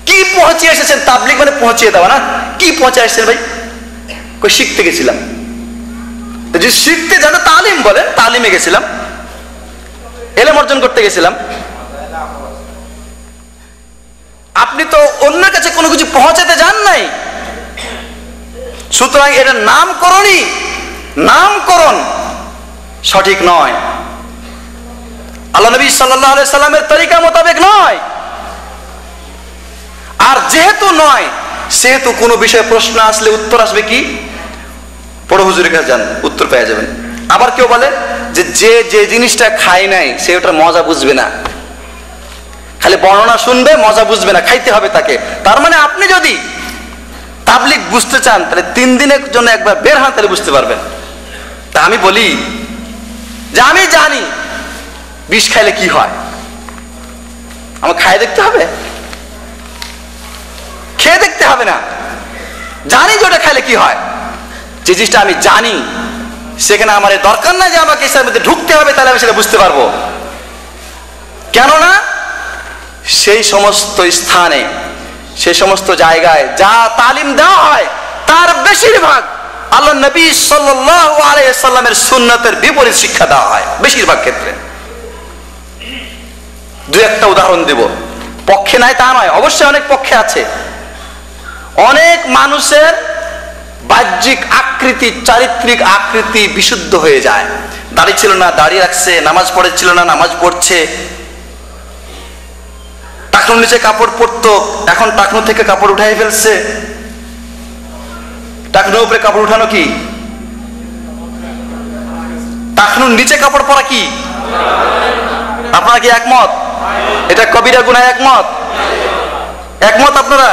কি পৌঁছিয়ে এসেছেন? তাবলিগ মানে পৌঁছিয়ে দেওয়া না। কি পৌঁছে এসেছেন ভাই? কই শিখতে গেছিলাম। যদি শিখতে জানো তালিম বলেন, তালিমে গেছিলাম, এলেম অর্জন করতে গেছিলাম। আপনি তো অন্যের কাছে কোনো কিছু পৌঁছাতে যান নাই। সুতরাং এটা নামকরণ সঠিক নয়, আল্লাহ নবী সাল্লাল্লাহু আলাইহি সাল্লামের তরিকা মোতাবেক নয়। আর যেহেতু নয়, সেহেতু কোনো বিষয়ে প্রশ্ন আসলে উত্তর আসবে কি? বড় হুজুরের কাছে যান, উত্তর পেয়ে যাবেন। আবার কেউ বলে যে জিনিসটা খায় নাই সে ওটার মজা বুঝবে না, খালি বর্ণনা শুনবে, মজা বুঝবে না, খাইতে হবে তাকে। তার মানে আপনি যদি তাবলিগ বুঝতে চান তাহলে 3 দিনের জন্য একবার বের হন, তাহলে বুঝতে পারবেন। তা আমি বলি যে আমি জানি বিষ খাইলে কি হয়, আমার খায় দেখতে হবে? খেয়ে দেখতে হবে না, জানি যে ওটা খাইলে কি হয়। যে জিনিসটা আমি জানি সেখানে আমার দরকার না যে আমাকে এর মধ্যে ঢুকতে হবে, তাহলে আমি সেটা বুঝতে পারবো। কেননা সেই সমস্ত স্থানে, সেই সমস্ত জায়গায় যা তালিম দেওয়া হয় তার বেশিরভাগ আল্লাহ নবী সাল্লাল্লাহু আলাইহি সাল্লামের সুন্নতের বিপরীত শিক্ষা দেওয়া হয় বেশিরভাগ ক্ষেত্রে। 2-1টা উদাহরণ দেব। পক্ষে নাই তা নয়, অবশ্যই অনেক পক্ষে আছে। অনেক মানুষের বাহ্যিক আকৃতি, চারিত্রিক আকৃতি বিশুদ্ধ হয়ে যায়। দাড়ি ছিল না, দাড়ি রাখছে, নামাজ পড়েছিল না, নামাজ পড়ছে। টাকনুর নিচে কাপড় পরতো, এখন টাকনু থেকে কাপড় উঠাই ফেলছে। টাকনুর উপরে কাপড় উঠানো কি? টাকনুর নিচে কাপড় পরা কি? আপনারা কি একমত? এটা কবিরা গুনাহ একমত? একমত আপনারা?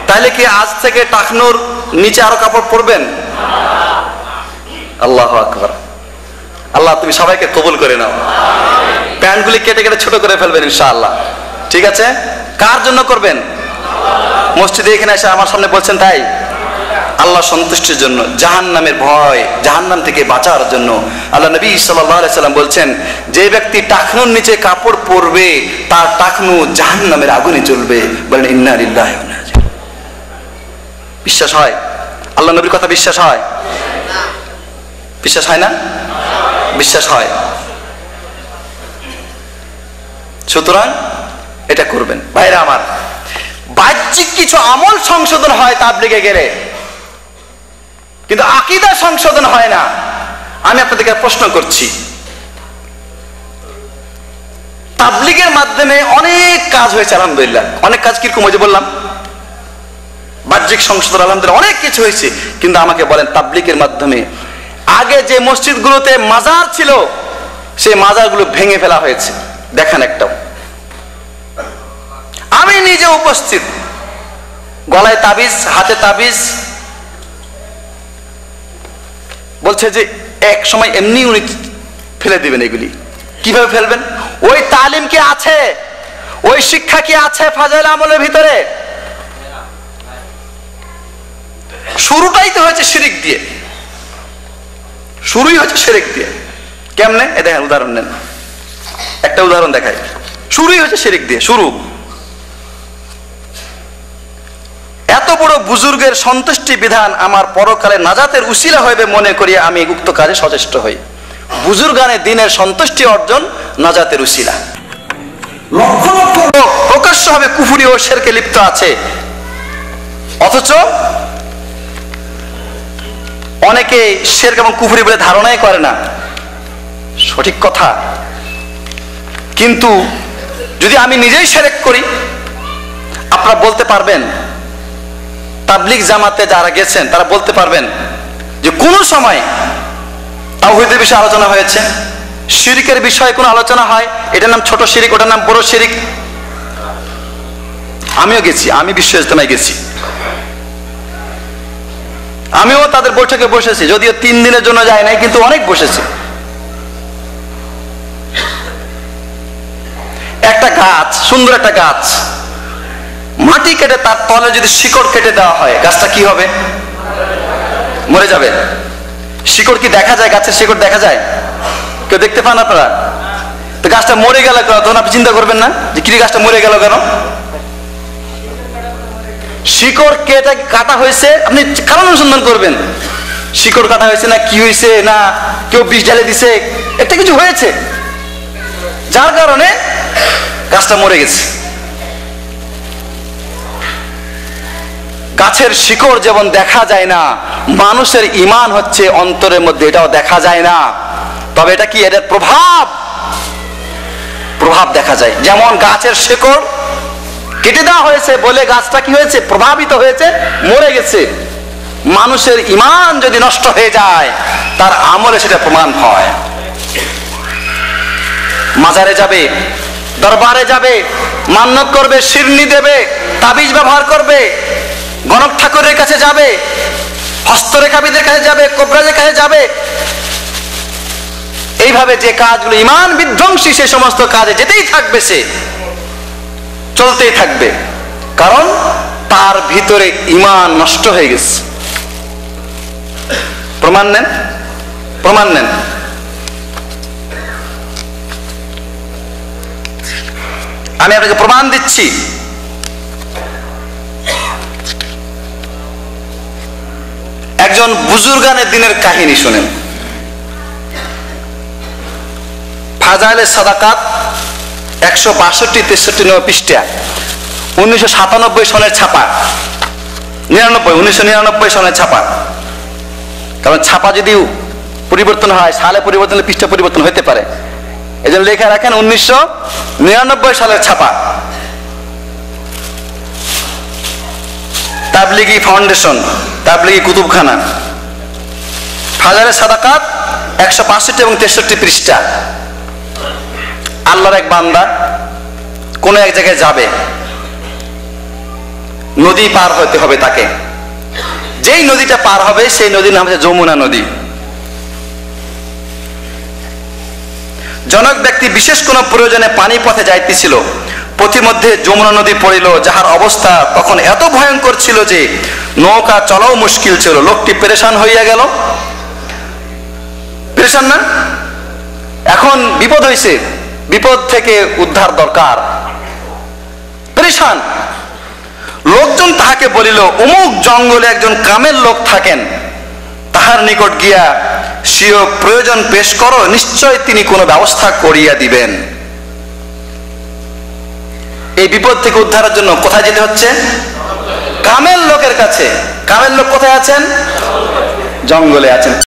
তাহলে কি আজ থেকে টাকনুর নিচে আরো কাপড় পরবেন? আল্লাহু আকবার। আল্লাহ তুমি সবাইকে কবুল করে নাও। প্যান্টগুলি কেটে কেটে ছোট করে ফেলবেন ইনশাআল্লাহ। ঠিক আছে? কার জন্য করবেন? মসজিদে এখানে এসে আমার সামনে বলছেন তাই? আল্লাহ সন্তুষ্টির জন্য, জাহান্নামের ভয়, জাহান্নাম থেকে বাঁচার জন্য। আল্লাহ নবী সাল্লাল্লাহু আলাইহি সাল্লাম বলছেন, যে ব্যক্তি টাকনুর নিচে কাপড় পরবে তার টাকনু জাহান্নামের আগুনে জ্বলবে। বলেন ইন্না লিল্লাহি ওয়া ইন্না ইলাইহি রাজিউন। বিশ্বাস হয়? আল্লাহ নবীর কথা বিশ্বাস হয়? বিশ্বাস হয় না? বিশ্বাস হয়। সুতরাং এটা করবেন। ভাইরা আমার, বাহ্যিক কিছু আমল সংশোধন হয় তাবলিগে গেলে, কিন্তু আকীদা সংশোধন হয় না। আমি আপনাদেরকে প্রশ্ন করছি, তাবলিগের মাধ্যমে অনেক কাজ হয়েছে আলহামদুলিল্লাহ। অনেক কাজ কিরকম হয়েছে বললাম, বাহ্যিক সংশোধন আলহামদুলিল্লাহ অনেক কিছু হয়েছে। কিন্তু আমাকে বলেন, তাবলিগের মাধ্যমে আগে যে মসজিদগুলোতে মাজার ছিল সেই মাজারগুলো ভেঙে ফেলা হয়েছে, দেখেন একটাও। আমি নিজে উপস্থিত, গলায় তাবিজ, হাতে তাবিজ, বলছে যে এক সময় এমনি উনি ফেলে দিবেন। এগুলি কিভাবে ফেলবেন? ওই তালিম কি আছে? ওই শিক্ষা কি আছে ফাজাইল আমলের ভিতরে? শুরুটাই তো হয়েছে শিরিক দিয়ে, শুরুই হচ্ছে শিরিক দিয়ে। কেমনে? এ দেখেন, উদাহরণ নেন, একটা উদাহরণ দেখাই। শুরুই হচ্ছে শিরিক দিয়ে, শুরু। এত বড় বুজুর্গের সন্তুষ্টি বিধান আমার পরকালে নাজাতের উসিলা হইবে মনে করি আমি উক্ত কাজে সচেষ্ট হই। বুজুর্গানে দিনের সন্তুষ্টি অর্জন নাজাতের উসিলা। লক্ষ লক্ষ লোক প্রকাশ্যভাবে কুফরি ও শিরকে লিপ্ত আছে, অথচ অনেকে শিরক এবং কুফরি বলে ধারণাই করে না। সঠিক কথা। কিন্তু যদি আমি নিজেই শিরক করি, আপনারা বলতে পারবেন, তাবলিগ জামাতে যারা গেছেন তারা বলতে পারবেন যে কোন সময় তাওহীদের বিষয়ে আলোচনা হয়েছে, শিরকের বিষয়ে কোনো আলোচনা হয়, এটার নাম ছোট শিরিক, ওটার নাম বড় শিরিক। আমিও গেছি, আমি বিশ্ব ইজতেমায় গেছি, আমিও তাদের বৈঠকে বসেছি, যদিও 3 দিনের জন্য যাই নাই, কিন্তু অনেক বসেছি। একটা গাছ, সুন্দর একটা গাছ, মাটি কেটে তার তলে যদি শিকড় কেটে দেওয়া হয়, গাছটা কি হবে? মরে যাবে। শিকড় কি দেখা যায়? গাছের শিকড় দেখা যায়? কেউ দেখতে পান আপনারা? তো গাছটা মরে গেল কেন? তখন আপনি চিন্তা করবেন না যে কি গাছটা মরে গেল কেন? শিকড় কেটে কাটা হয়েছে, আপনি কারণ অনুসন্ধান করবেন। শিকড় কাটা হয়েছে না কি হয়েছে, না কেউ বিষ ঢেলে দিছে, একটা কিছু হয়েছে যার কারণে গাছটা মরে গেছে। গাছের শিকড় যেমন দেখা যায় না, মানুষের ঈমান হচ্ছে অন্তরের মধ্যে, এটাও দেখা যায় না, তবে এটা কি, এটার প্রভাব দেখা যায়। যেমন গাছের শিকড় কেটে দেওয়া হয়েছে বলে গাছটা কি হয়েছে? প্রভাবিত হয়েছে, মরে গেছে। মানুষের ঈমান যদি নষ্ট হয়ে যায়, তার আমলে সেটা প্রমাণ হয়। মাজারে যাবে, দরবারে যাবে, মান্যত করবে, শিরনি দেবে, তাবিজ ব্যবহার করবে, গণক ঠাকুরের কাছে যাবে, হস্তরেখাবিদের কাছে যাবে, কোবরাজের কাছে যাবে, এইভাবে যে কাজগুলো ঈমান বিধ্বংসী, সে সমস্ত কাজে যেতেই থাকবে, সে চলতেই থাকবে, কারণ তার ভিতরে ঈমান নষ্ট হয়ে গেছে। প্রমাণ নেন, প্রমাণ নেন। আমি আপনাকে প্রমাণ দিচ্ছি। একজন বুজুর্গানের দিনের কাহিনী শুনেন। ফাজাইলে সাদাকাত 162-63 পৃষ্ঠা, 1997 সনের ছাপা, 1999 সনের ছাপা। কারণ ছাপা যদি পরিবর্তন হয়, সালে পরিবর্তন হলে পৃষ্ঠা পরিবর্তন হতে পারে, এই জন্য লেখা রাখেন 1999 সালের ছাপা। তাবলিগি ফাউন্ডেশন, তাবলিগি কুতুবখানা, ফাজাইলে সাদাকাত 165 এবং 63 পৃষ্ঠা। আল্লাহর এক বান্দা কোন এক জায়গায় যাবে, নদী পার হতে হবে তাকে। যেই নদীটা পার হবে সেই নদীর নাম হচ্ছে যমুনা নদী। জনক ব্যক্তি বিশেষ কোন প্রয়োজনে পানি পথে যাইতেছিল, পথিমধ্যে যমুনা নদী পড়িল, যাহার অবস্থা তখন এত ভয়ঙ্কর ছিল যে নৌকা চলাও মুশকিল ছিল। লোকটি পেরেশান হইয়া গেল। পেরেশান না? এখন বিপদ হইছে, বিপদ থেকে উদ্ধার দরকার, পেরেশান। লোকজন তাহাকে বলিল, অমুক জঙ্গলে একজন কামের লোক থাকেন, তাহার নিকট গিয়া স্বীয় প্রয়োজন পেশ করো, নিশ্চয় তিনি কোনো ব্যবস্থা করিয়া দিবেন। এই বিপদ থেকে উদ্ধারের জন্য কোথায় যেতে হচ্ছে? কামের লোকের কাছে। কামের লোক কোথায় আছেন? জঙ্গলে আছেন।